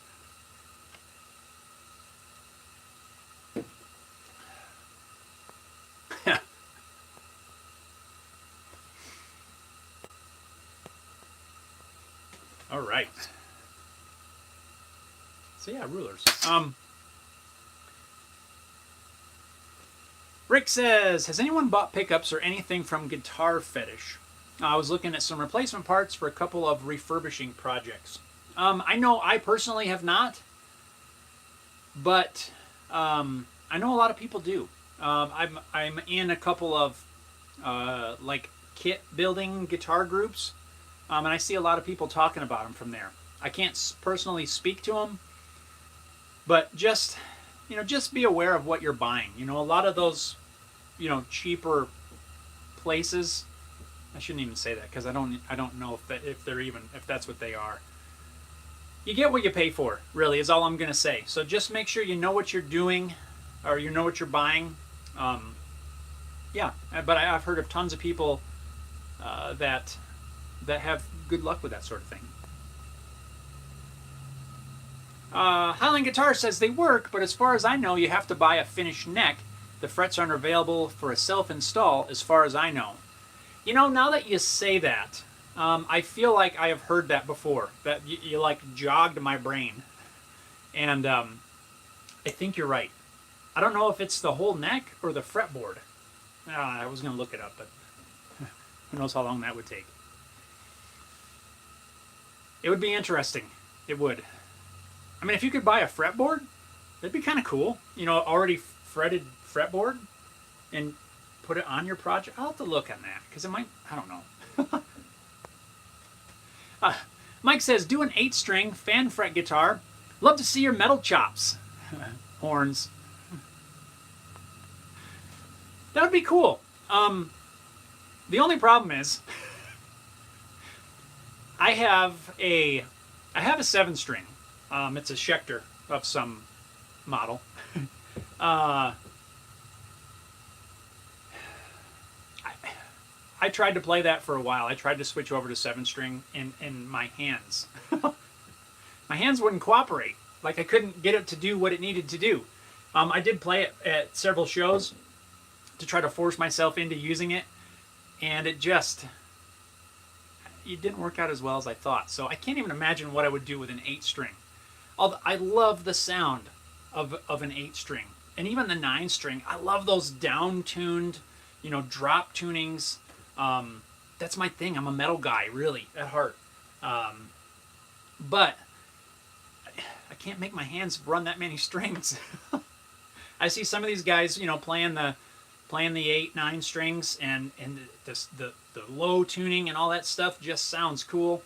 All right. So yeah, rulers. Rick says, has anyone bought pickups or anything from Guitar Fetish? I was looking at some replacement parts for a couple of refurbishing projects. I know I personally have not, but I know a lot of people do. I'm in a couple of like kit building guitar groups, and I see a lot of people talking about them from there. I can't personally speak to them, but just be aware of what you're buying. You know, a lot of those, cheaper places. I shouldn't even say that because I don't know if that's what they are. You get what you pay for, really, is all I'm going to say. So just make sure you know what you're doing, or you know what you're buying. Yeah, but I've heard of tons of people that have good luck with that sort of thing. Highland Guitar says they work, but as far as I know, you have to buy a finished neck. The frets aren't available for a self-install, as far as I know. You know, now that you say that, I feel like I have heard that before. That you like jogged my brain, and I think you're right. I don't know if it's the whole neck or the fretboard. I was going to look it up, but who knows how long that would take. It would be interesting. It would. I mean, if you could buy a fretboard, that'd be kind of cool. You know, already fretted fretboard, and put it on your project. I'll have to look on that, because it might, I don't know. Mike says, do an 8-string fan fret guitar. Love to see your metal chops. Horns. That would be cool. The only problem is, I have a 7-string. It's a Schecter of some model. I tried to play that for a while. I tried to switch over to 7-string, and my hands. My hands wouldn't cooperate. Like, I couldn't get it to do what it needed to do. I did play it at several shows to try to force myself into using it, and it didn't work out as well as I thought. So I can't even imagine what I would do with an 8-string. Although I love the sound of an 8-string. And even the 9-string, I love those down-tuned, drop tunings. That's my thing. I'm a metal guy, really, at heart. But I can't make my hands run that many strings. I see some of these guys, playing the 8, 9 strings, and the low tuning and all that stuff just sounds cool.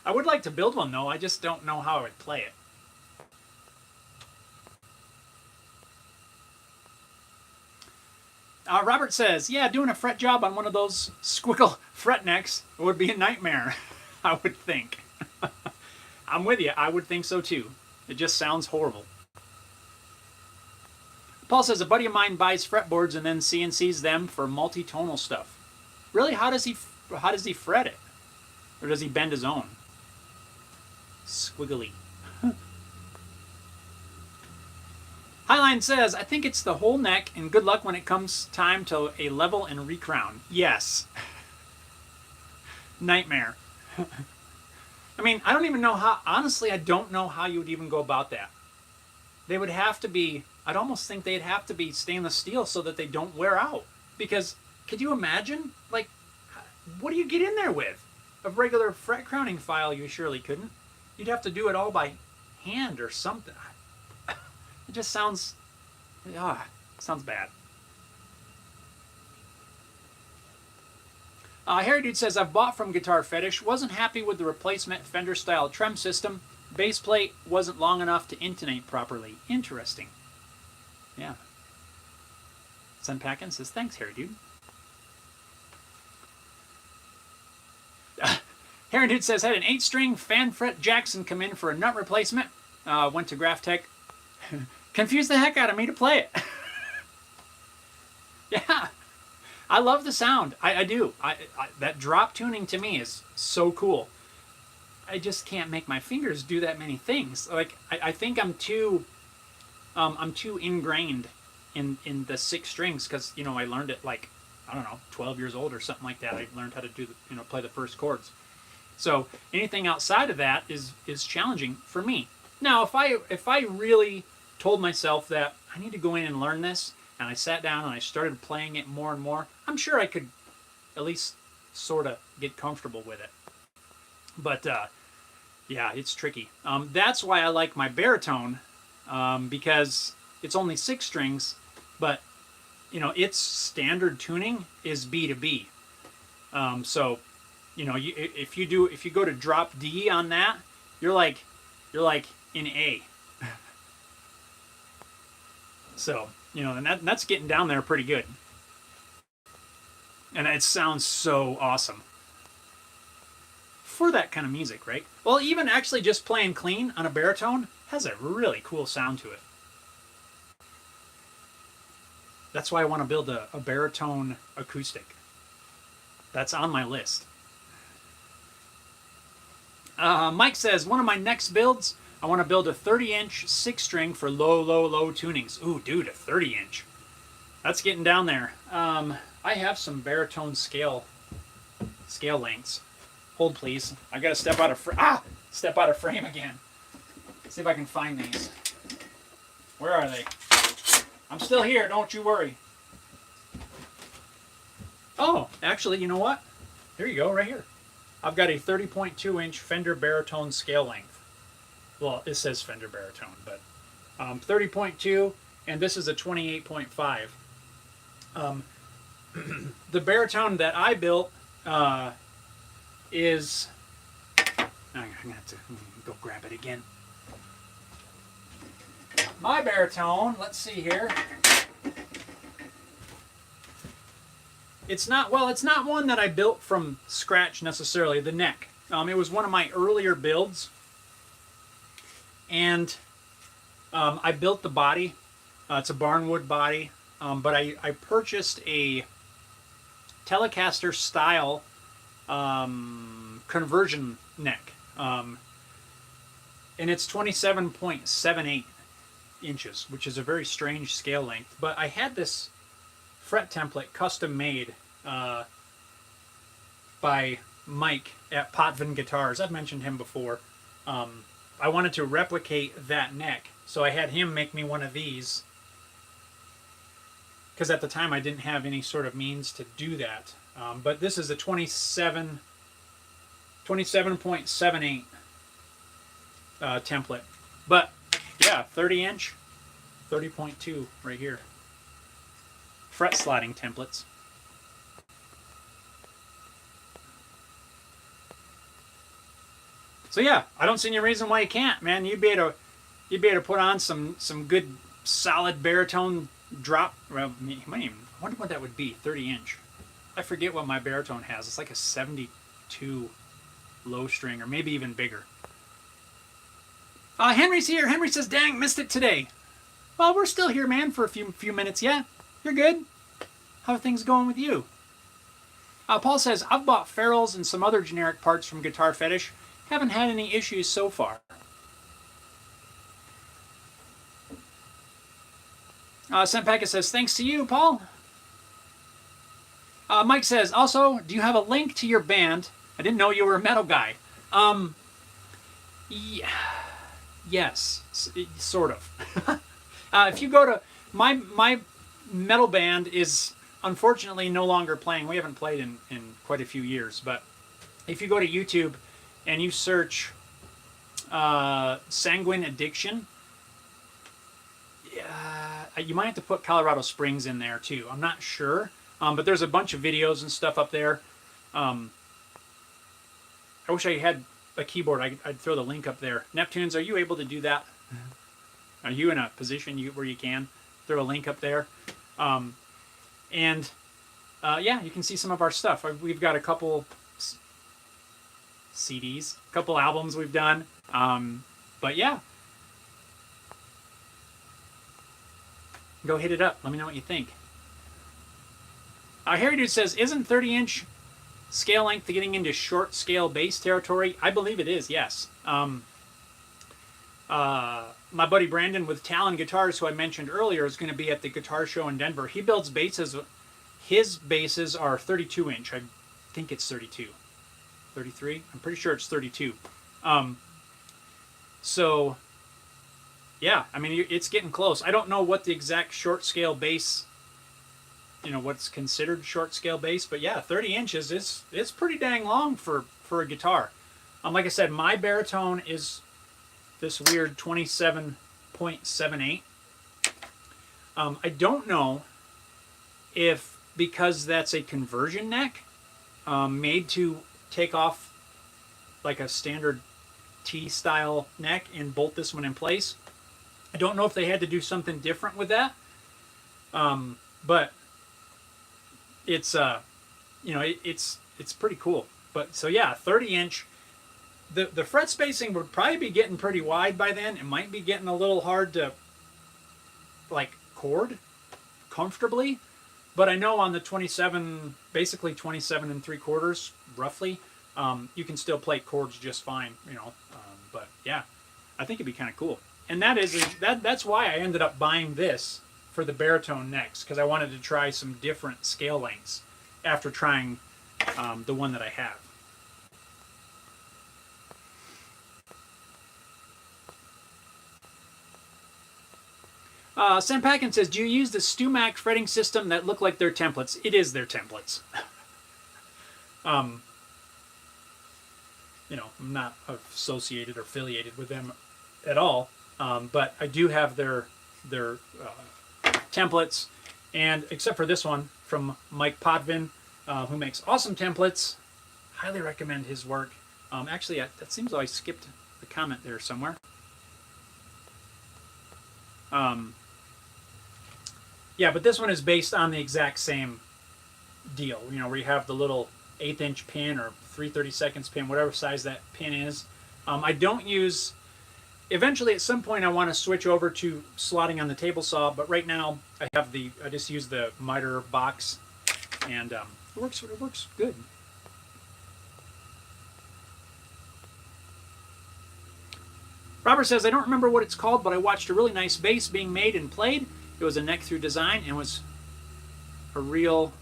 I would like to build one, though. I just don't know how I would play it. Robert says, yeah, doing a fret job on one of those squiggle fret necks would be a nightmare, I would think. I'm with you. I would think so, too. It just sounds horrible. Paul says, a buddy of mine buys fretboards and then CNCs them for multi-tonal stuff. Really? How does he fret it? Or does he bend his own? Squiggly. Highline says, I think it's the whole neck, and good luck when it comes time to a level and recrown. Yes. Nightmare. I mean, I don't even know how, honestly, I don't know how you would even go about that. They would have to be, I'd almost think they'd have to be stainless steel so that they don't wear out. Because, could you imagine? Like, what do you get in there with? A regular fret crowning file, you surely couldn't. You'd have to do it all by hand or something. It just sounds, sounds bad. Harry Dude says, I've bought from Guitar Fetish. Wasn't happy with the replacement Fender-style trem system. Base plate wasn't long enough to intonate properly. Interesting. Yeah. Sunpackin says, thanks, Harry Dude. Harry Dude says, had an 8-string fan fret Jackson come in for a nut replacement. Went to Graph Tech. Confused the heck out of me to play it. Yeah. I love the sound. I do. That drop tuning to me is so cool. I just can't make my fingers do that many things. Like I think I'm too ingrained in the 6 strings because I learned it like I don't know 12 years old or something like that. I learned how to do play the first chords. So anything outside of that is challenging for me. Now if I really told myself that I need to go in and learn this, and I sat down and I started playing it more and more, I'm sure I could at least sort of get comfortable with it. But yeah, it's tricky. That's why I like my baritone, because it's only 6 strings, but its standard tuning is B to B. So if you go to drop D on that, you're like in A. So and that's getting down there pretty good. And it sounds so awesome for that kind of music, right? Well, even actually just playing clean on a baritone has a really cool sound to it. That's why I want to build a baritone acoustic. That's on my list. Mike says, one of my next builds, I want to build a 30-inch 6-string for low tunings. Ooh, dude, a 30-inch. That's getting down there. I have some baritone scale lengths. Hold, please. I gotta step out of frame again. See if I can find these. Where are they? I'm still here. Don't you worry. Oh, actually, you know what? Here you go, right here. I've got a 30.2-inch Fender baritone scale length. Well, it says Fender baritone, but 30.2, and this is a 28.5. The baritone that I built is... I'm going to have to go grab it again. My baritone, let's see here. It's not one that I built from scratch necessarily, the neck. It was one of my earlier builds. And I built the body. It's a barnwood body. But I purchased a Telecaster style conversion neck. And it's 27.78 inches, which is a very strange scale length. But I had this fret template custom made by Mike at Potvin Guitars. I've mentioned him before. I wanted to replicate that neck, so I had him make me one of these, because at the time I didn't have any sort of means to do that. But this is a 27.78 template. But yeah, 30-inch, 30.2 right here. Fret slotting templates. So yeah, I don't see any reason why you can't, man. You'd be able to put on some good solid baritone drop. Well, I wonder what that would be. 30-inch. I forget what my baritone has. It's like a 72 low string, or maybe even bigger. Henry's here. Henry says, "Dang, missed it today." Well, we're still here, man, for a few minutes. Yeah, you're good. How are things going with you? Paul says, "I've bought ferrules and some other generic parts from Guitar Fetish. Haven't had any issues so far." Senpaka says, "Thanks to you, Paul." Mike says, "Also, do you have a link to your band? I didn't know you were a metal guy." Yeah, yes, sort of. If you go to my metal band is unfortunately no longer playing. We haven't played in quite a few years, but if you go to YouTube and you search Sanguine Addiction, you might have to put Colorado Springs in there too. I'm not sure, but there's a bunch of videos and stuff up there. I wish I had a keyboard. I'd throw the link up there. Neptunes, are you able to do that? Are you in a position where you can throw a link up there? Yeah, you can see some of our stuff. We've got a couple CDs, a couple albums we've done. But yeah, go hit it up. Let me know what you think. Harry Dude says, isn't 30-inch scale length getting into short scale bass territory? I believe it is, yes. My buddy Brandon with Talon Guitars, who I mentioned earlier, is going to be at the guitar show in Denver. He builds basses. His basses are 32-inch. I think it's 32. 33? I'm pretty sure it's 32. So, yeah, I mean, it's getting close. I don't know what the exact short scale bass, what's considered short scale bass, but yeah, 30 inches it's pretty dang long for a guitar. Like I said, my baritone is this weird 27.78. I don't know if, because that's a conversion neck made to take off like a standard T style neck and bolt this one in place. I don't know if they had to do something different with that, but it's it's pretty cool. But so yeah, 30-inch. The fret spacing would probably be getting pretty wide by then. It might be getting a little hard to like chord comfortably, but I know on the 27, basically 27 3/4 roughly, you can still play chords just fine, but yeah, I think it'd be kind of cool. And that's why I ended up buying this for the baritone next, because I wanted to try some different scale lengths after trying the one that I have. Sam Packin says, do you use the StewMac fretting system that look like their templates? It is their templates. I'm not associated or affiliated with them at all, but I do have their templates, and except for this one from Mike Potvin, who makes awesome templates. Highly recommend his work. Actually, that seems like I skipped the comment there somewhere. Yeah, but this one is based on the exact same deal, where you have the little 1/8-inch pin or 3/32 pin, whatever size that pin is. I don't use, eventually at some point I want to switch over to slotting on the table saw, but right now I just use the miter box, and it works good. Robert says, I don't remember what it's called, but I watched a really nice bass being made and played. It was a neck-through design and was a real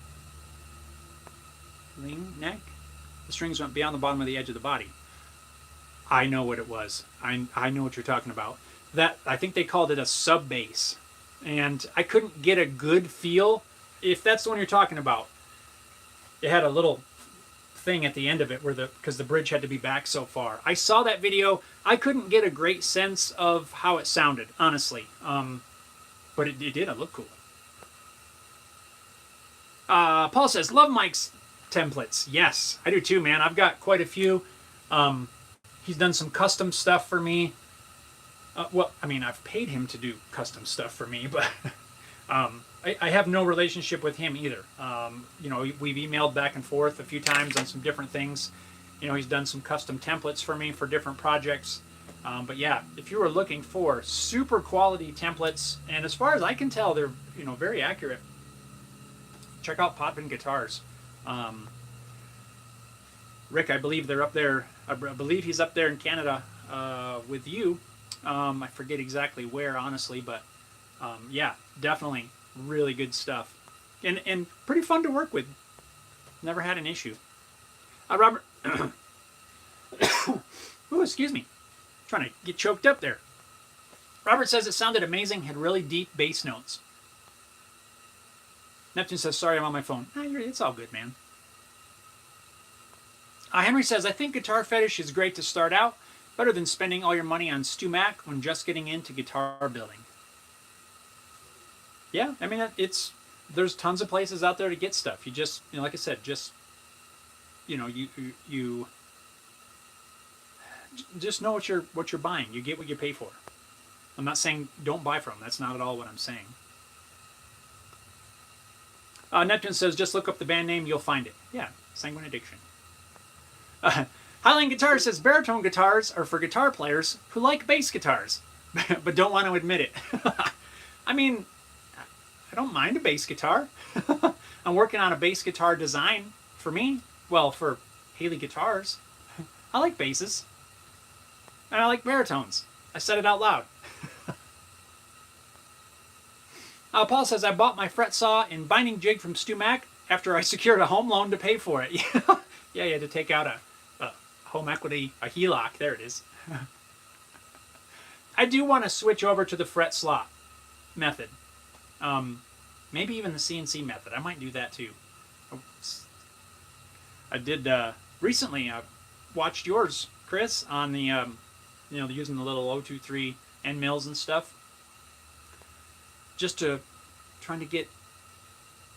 lean neck. The strings went beyond the bottom of the edge of the body. I know what it was. I know what you're talking about. That, I think they called it a sub bass, and I couldn't get a good feel. If that's the one you're talking about, it had a little thing at the end of it because the bridge had to be back so far. I saw that video. I couldn't get a great sense of how it sounded, honestly. But it did. It looked cool. Paul says, love Mike's templates. Yes, I do too, man. I've got quite a few. He's done some custom stuff for me. Well, I mean, I've paid him to do custom stuff for me, but I have no relationship with him either. We've emailed back and forth a few times on some different things. He's done some custom templates for me for different projects. But yeah, if you were looking for super quality templates, and as far as I can tell, they're very accurate, check out Potvin Guitars. Rick, I believe they're up there. I believe he's up there in Canada with you. I forget exactly where, honestly, but yeah, definitely really good stuff, and pretty fun to work with. Never had an issue. Robert, oh, excuse me. Trying to get choked up there. Robert says it sounded amazing, had really deep bass notes. Neptune says, sorry, I'm on my phone. It's all good, man. Henry says, I think Guitar Fetish is great to start out. Better than spending all your money on StewMac when just getting into guitar building. Yeah, I mean, there's tons of places out there to get stuff. You just, like I said, you just know what you're buying. You get what you pay for. I'm not saying don't buy from. That's not at all what I'm saying. Neptune says, just look up the band name, you'll find it. Yeah, Sanguine Addiction. Highline Guitar says, baritone guitars are for guitar players who like bass guitars, but don't want to admit it. I mean, I don't mind a bass guitar. I'm working on a bass guitar design for me. Well, for Haley Guitars. I like basses. And I like baritones. I said it out loud. Paul says, I bought my fret saw and binding jig from StewMac after I secured a home loan to pay for it. Yeah, you had to take out a home equity, a HELOC. There it is. I do want to switch over to the fret slot method. Maybe even the CNC method. I might do that too. I did recently. Watched yours, Chris, on the using the little 023 end mills and stuff. Just to trying to get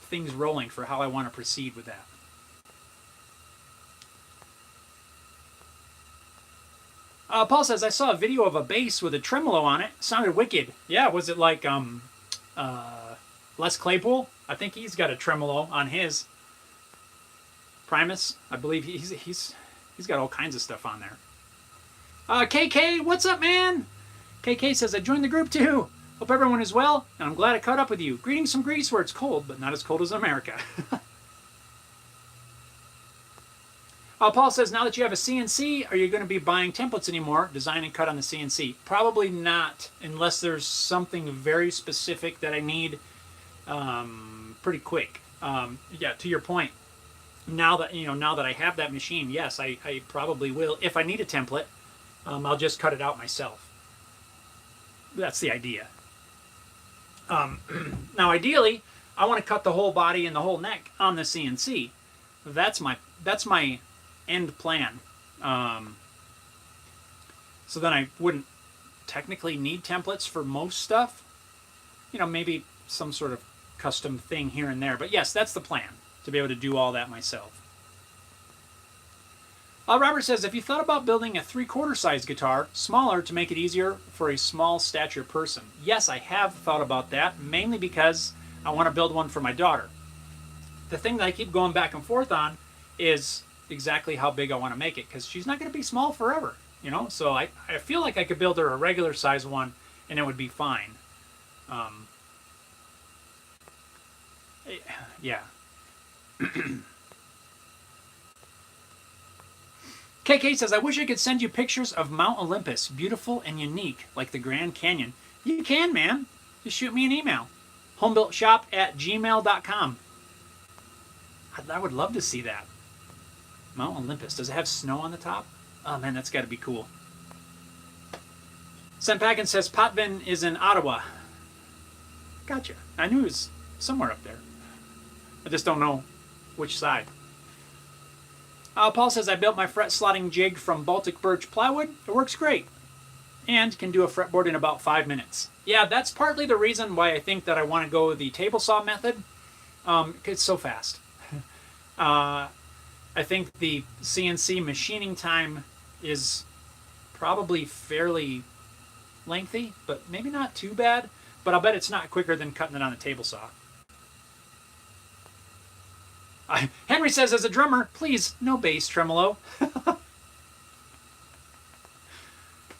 things rolling for how I want to proceed with that. Paul says, I saw a video of a bass with a tremolo on it. Sounded wicked. Yeah, was it like Les Claypool? I think he's got a tremolo on his. Primus, I believe he's got all kinds of stuff on there. KK, what's up, man? KK says, I joined the group too. Hope everyone is well, and I'm glad I caught up with you. Greetings from Greece where it's cold, but not as cold as America. Paul says, now that you have a CNC, are you going to be buying templates anymore, design and cut on the CNC? Probably not, unless there's something very specific that I need pretty quick. Yeah, to your point, now that I have that machine, yes, I probably will. If I need a template, I'll just cut it out myself. That's the idea. Now, ideally, I want to cut the whole body and the whole neck on the CNC. That's my end plan. So then I wouldn't technically need templates for most stuff. Maybe some sort of custom thing here and there. But yes, that's the plan, to be able to do all that myself. Robert says, if you thought about building a 3/4 size guitar, smaller to make it easier for a small stature person. Yes, I have thought about that, mainly because I want to build one for my daughter. The thing that I keep going back and forth on is exactly how big I want to make it, because she's not going to be small forever, So I feel like I could build her a regular size one, and it would be fine. Yeah. KK says, I wish I could send you pictures of Mount Olympus, beautiful and unique, like the Grand Canyon. You can, man. Just shoot me an email. homebuiltshop@gmail.com. I would love to see that. Mount Olympus. Does it have snow on the top? Oh, man, that's got to be cool. Senpagan says, Potvin is in Ottawa. Gotcha. I knew it was somewhere up there. I just don't know which side. Paul says, I built my fret slotting jig from Baltic birch plywood. It works great. And can do a fretboard in about 5 minutes. Yeah, that's partly the reason why I think that I want to go the table saw method. It's so fast. I think the CNC machining time is probably fairly lengthy, but maybe not too bad. But I'll bet it's not quicker than cutting it on a table saw. Henry says, as a drummer, please, no bass tremolo.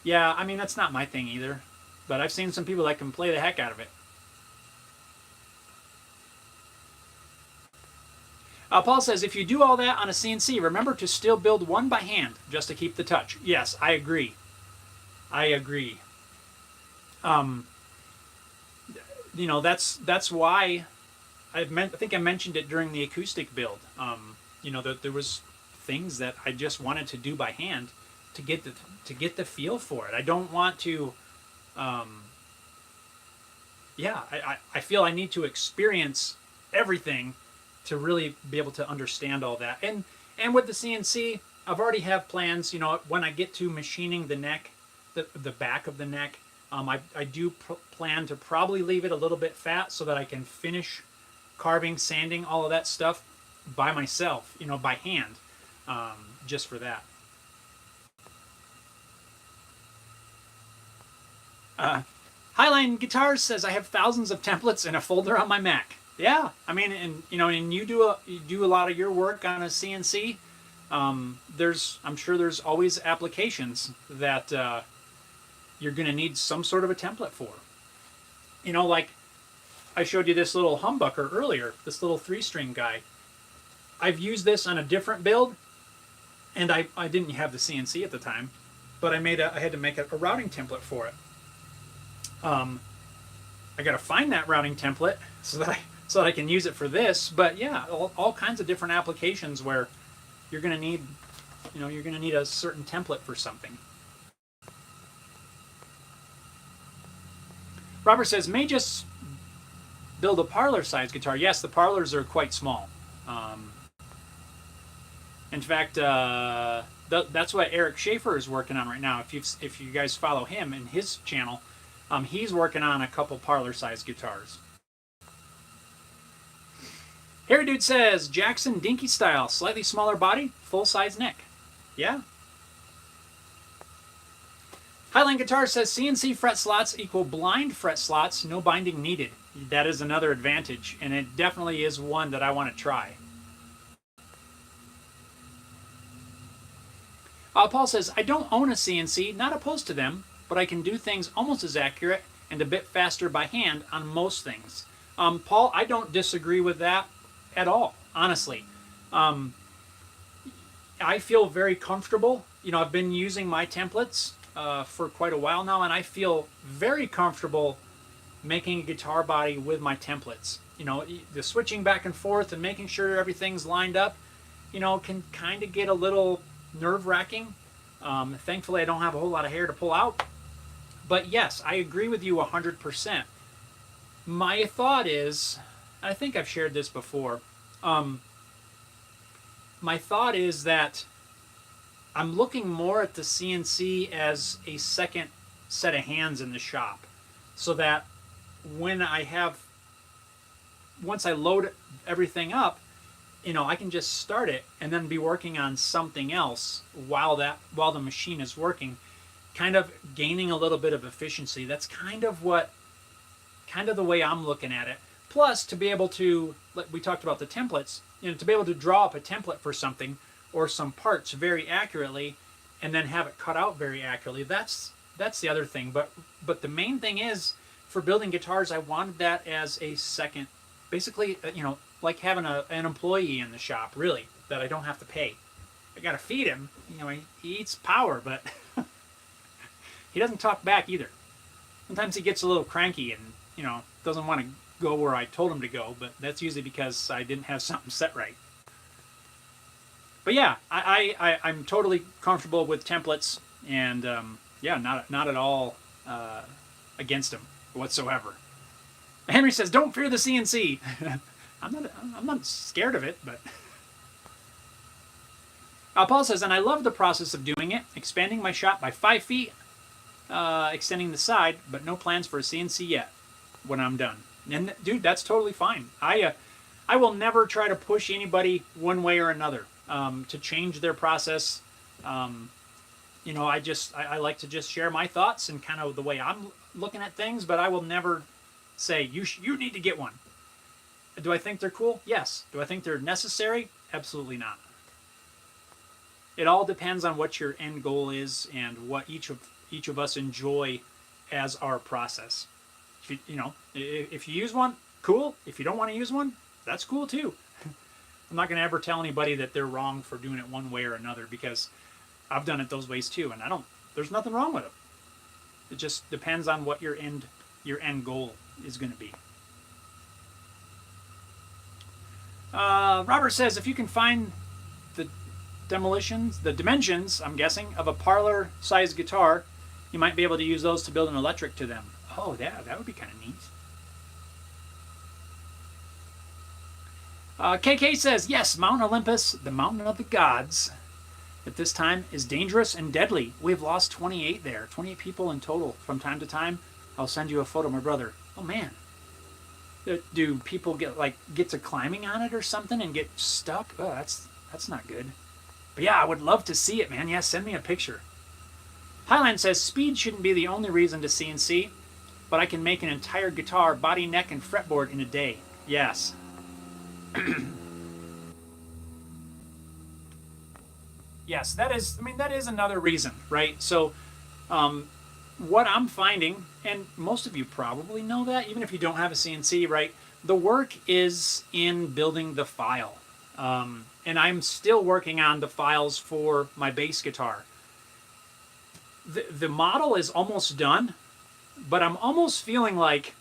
Yeah, I mean, that's not my thing either. But I've seen some people that can play the heck out of it. Paul says, if you do all that on a CNC, remember to still build one by hand, just to keep the touch. Yes, I agree. I agree. That's why I think I mentioned it during the acoustic build. That there was things that I just wanted to do by hand to get the feel for it. I don't want to. Yeah, I feel I need to experience everything to really be able to understand all that. And with the CNC, I've already have plans. You know, when I get to machining the neck, the back of the neck, I do plan to probably leave it a little bit fat so that I can finish carving, sanding, all of that stuff by myself, you know, by hand, just for that. Highline Guitars says I have thousands of templates in a folder on my Mac. Yeah, I mean, and you know, and you do a lot of your work on a CNC. I'm sure there's always applications that you're going to need some sort of a template for. You know, like I showed you this little humbucker earlier, this little 3-string guy. I've used this on a different build, and I didn't have the CNC at the time, but I had to make a routing template for it. I got to find that routing template so that I can use it for this. But yeah, all kinds of different applications where you're going to need, you know, you're going to need a certain template for something. Robert says, may just build a parlor-sized guitar. Yes, the parlors are quite small. In fact, that's what Eric Schaefer is working on right now. If you guys follow him in his channel, he's working on a couple parlor-sized guitars. Harry Dude says, Jackson Dinky style, slightly smaller body, full-size neck. Yeah. Highline Guitar says CNC fret slots equal blind fret slots, no binding needed. That is another advantage, and it definitely is one that I want to try. Paul says, I don't own a CNC, not opposed to them, but I can do things almost as accurate and a bit faster by hand on most things. Paul, I don't disagree with that at all, honestly. I feel very comfortable. You know, I've been using my templates for quite a while now, and I feel very comfortable making a guitar body with my templates. You know, the switching back and forth and making sure everything's lined up, you know, can kind of get a little nerve-wracking. Thankfully, I don't have a whole lot of hair to pull out. But yes, I agree with you 100%. My thought is, I think I've shared this before, my thought is that I'm looking more at the CNC as a second set of hands in the shop, so that when once I load everything up, you know, I can just start it and then be working on something else while the machine is working, kind of gaining a little bit of efficiency. That's kind of the way I'm looking at it. Plus, to be able to, like we talked about the templates, you know, to be able to draw up a template for something or some parts very accurately and then have it cut out very accurately, that's the other thing. But the main thing is, for building guitars, I wanted that as a second, basically, you know, like having an employee in the shop, really, that I don't have to pay. I gotta feed him. You know, he eats power, but he doesn't talk back either. Sometimes he gets a little cranky and, you know, doesn't want to go where I told him to go, but that's usually because I didn't have something set right. But yeah, I'm totally comfortable with templates, and yeah, not at all against them whatsoever. Henry says, "Don't fear the CNC." I'm not scared of it, but. Paul says, and I love the process of doing it, expanding my shop by 5 feet, extending the side, but no plans for a CNC yet when I'm done. And dude, that's totally fine. I will never try to push anybody one way or another to change their process. You know, I like to just share my thoughts and kind of the way I'm looking at things, but I will never say you need to get one. Do I think they're cool? Yes. Do I think they're necessary? Absolutely not. It all depends on what your end goal is and what each of us enjoy as our process. If you use one, cool. If you don't want to use one, that's cool too. I'm not going to ever tell anybody that they're wrong for doing it one way or another, because I've done it those ways too, and there's nothing wrong with it. It just depends on what your end goal is going to be. Robert says, if you can find the dimensions, I'm guessing, of a parlor-sized guitar. You might be able to use those to build an electric to them. Oh, yeah, that would be kind of neat. KK says, yes, Mount Olympus, the mountain of the gods, at this time is dangerous and deadly. We've lost 28 there, 28 people in total from time to time. I'll send you a photo, my brother. Oh, man. Do people get to climbing on it or something and get stuck? Oh, that's not good. But yeah, I would love to see it, man. Yeah, send me a picture. Highline says, speed shouldn't be the only reason to CNC, but I can make an entire guitar, body, neck, and fretboard in a day. Yes. Yes, that is another reason, right? So, what I'm finding, and most of you probably know that, even if you don't have a CNC, right? The work is in building the file. And I'm still working on the files for my bass guitar. The model is almost done, but I'm almost feeling like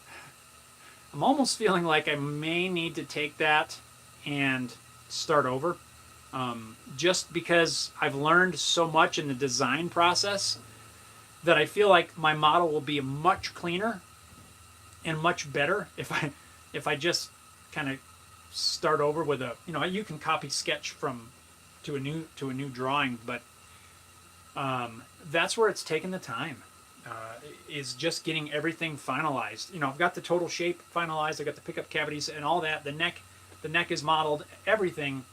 I may need to take that and start over. Just because I've learned so much in the design process that I feel like my model will be much cleaner and much better if I just kind of start over with you can copy sketch to a new drawing, but that's where it's taken the time, is just getting everything finalized. I've got the total shape finalized, I've got the pickup cavities and all that, the neck is modeled, everything,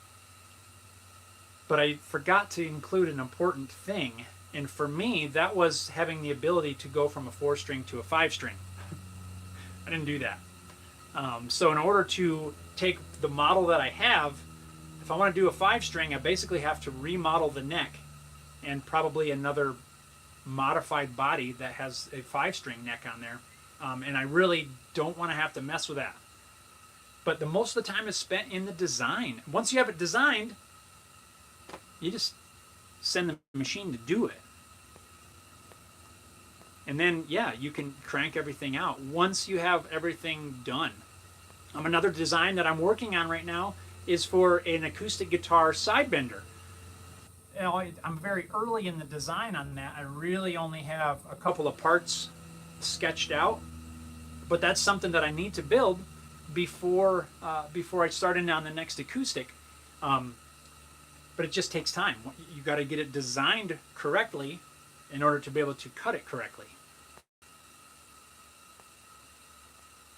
but I forgot to include an important thing. And for me, that was having the ability to go from a 4-string to a 5-string. I didn't do that. So in order to take the model that I have, if I want to do a 5-string, I basically have to remodel the neck and probably another modified body that has a 5-string neck on there. And I really don't want to have to mess with that. But the most of the time is spent in the design. Once you have it designed, you just send the machine to do it. And then, yeah, you can crank everything out once you have everything done. Another design that I'm working on right now is for an acoustic guitar sidebender. I'm very early in the design on that. I really only have a couple of parts sketched out, but that's something that I need to build before I start in on the next acoustic. But it just takes time. You got to get it designed correctly in order to be able to cut it correctly.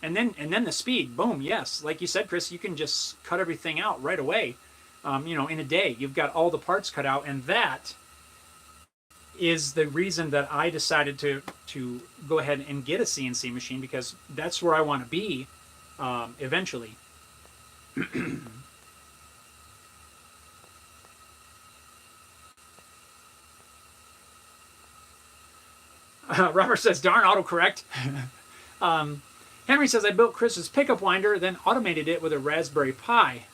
And then the speed, boom, yes. Like you said, Chris, you can just cut everything out right away. In a day, you've got all the parts cut out, and that is the reason that I decided to go ahead and get a CNC machine, because that's where I want to be eventually. Robert says, darn autocorrect. Henry says, I built Chris's pickup winder, then automated it with a Raspberry Pi.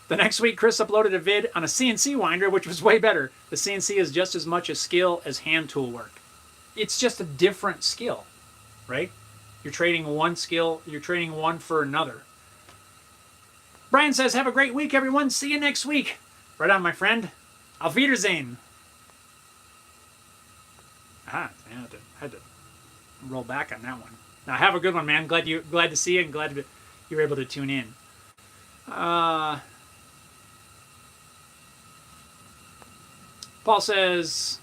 The next week, Chris uploaded a vid on a CNC winder, which was way better. The CNC is just as much a skill as hand tool work. It's just a different skill, right? You're trading one skill, you're trading one for another. Brian says, have a great week, everyone. See you next week. Right on, my friend. Auf Wiedersehen. I had to roll back on that one. Now, have a good one, man. Glad to see you, and glad you were able to tune in. Paul says,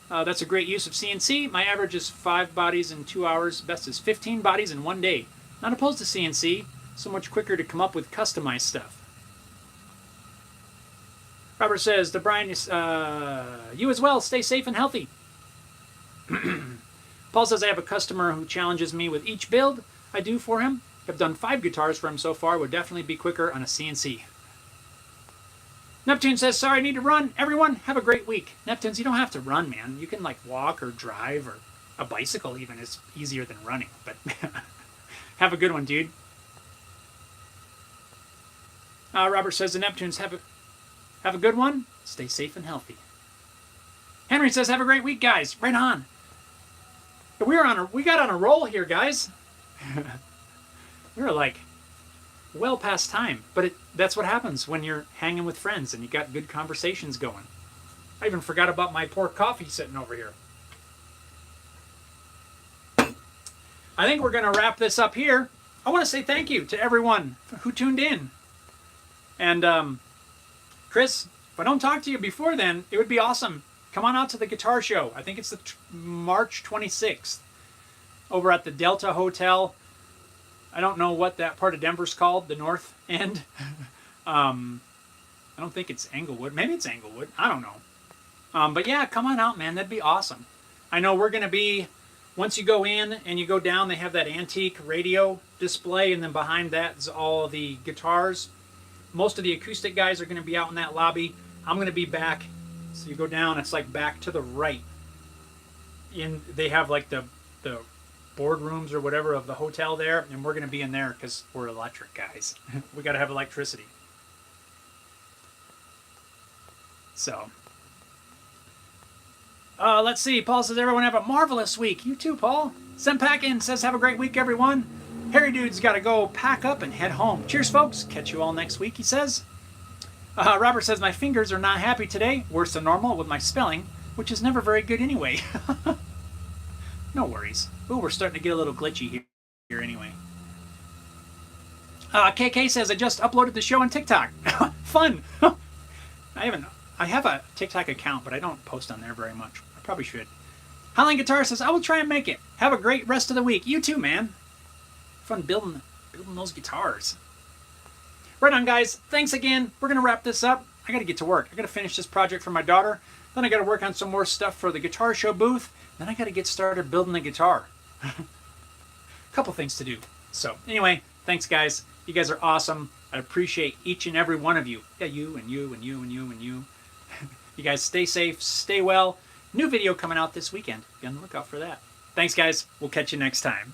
that's a great use of CNC. My average is 5 bodies in 2 hours. Best is 15 bodies in 1 day. Not opposed to CNC. So much quicker to come up with customized stuff. Robert says, to Brian, you as well. Stay safe and healthy. Paul says, I have a customer who challenges me with each build I do for him. I've done 5 guitars for him so far. Would definitely be quicker on a CNC. Neptune says, sorry, I need to run. Everyone, have a great week. Neptunes, you don't have to run, man. You can walk or drive, or a bicycle even is easier than running. But have a good one, dude. Robert says, the Neptunes, have a good one. Stay safe and healthy. Henry says, have a great week, guys. Right on. We got on a roll here, guys. We were well past time. But that's what happens when you're hanging with friends and you got good conversations going. I even forgot about my poor coffee sitting over here. I think we're going to wrap this up here. I want to say thank you to everyone who tuned in. And Chris, if I don't talk to you before then, it would be awesome. Come on out to the guitar show. I think it's the March 26th over at the Delta Hotel. I don't know what that part of Denver's called, the North End. I don't think it's Englewood. Maybe it's Englewood. I don't know. But yeah, come on out, man. That'd be awesome. I know we're going to be, once you go in and you go down, they have that antique radio display, and then behind that is all the guitars. Most of the acoustic guys are going to be out in that lobby. I'm going to be back. So you go down, it's like back to the right. They have like the boardrooms or whatever of the hotel there, and we're going to be in there because we're electric guys. We got to have electricity. So, let's see. Paul says, everyone have a marvelous week. You too, Paul. Sempackin says, have a great week, everyone. Harry Dude's got to go pack up and head home. Cheers, folks. Catch you all next week, he says. Robert says, my fingers are not happy today. Worse than normal with my spelling, which is never very good anyway. No worries. Ooh, we're starting to get a little glitchy here anyway. KK says, I just uploaded the show on TikTok. Fun. I have a TikTok account, but I don't post on there very much. I probably should. Highline Guitar says, I will try and make it. Have a great rest of the week. You too, man. Fun building those guitars. Right on, guys. Thanks again. We're going to wrap this up. I got to get to work. I got to finish this project for my daughter. Then I got to work on some more stuff for the guitar show booth. Then I got to get started building the guitar. A couple things to do. So anyway, thanks, guys. You guys are awesome. I appreciate each and every one of you. Yeah, you and you and you and you and you. You guys stay safe, stay well. New video coming out this weekend. Be on the lookout for that. Thanks, guys. We'll catch you next time.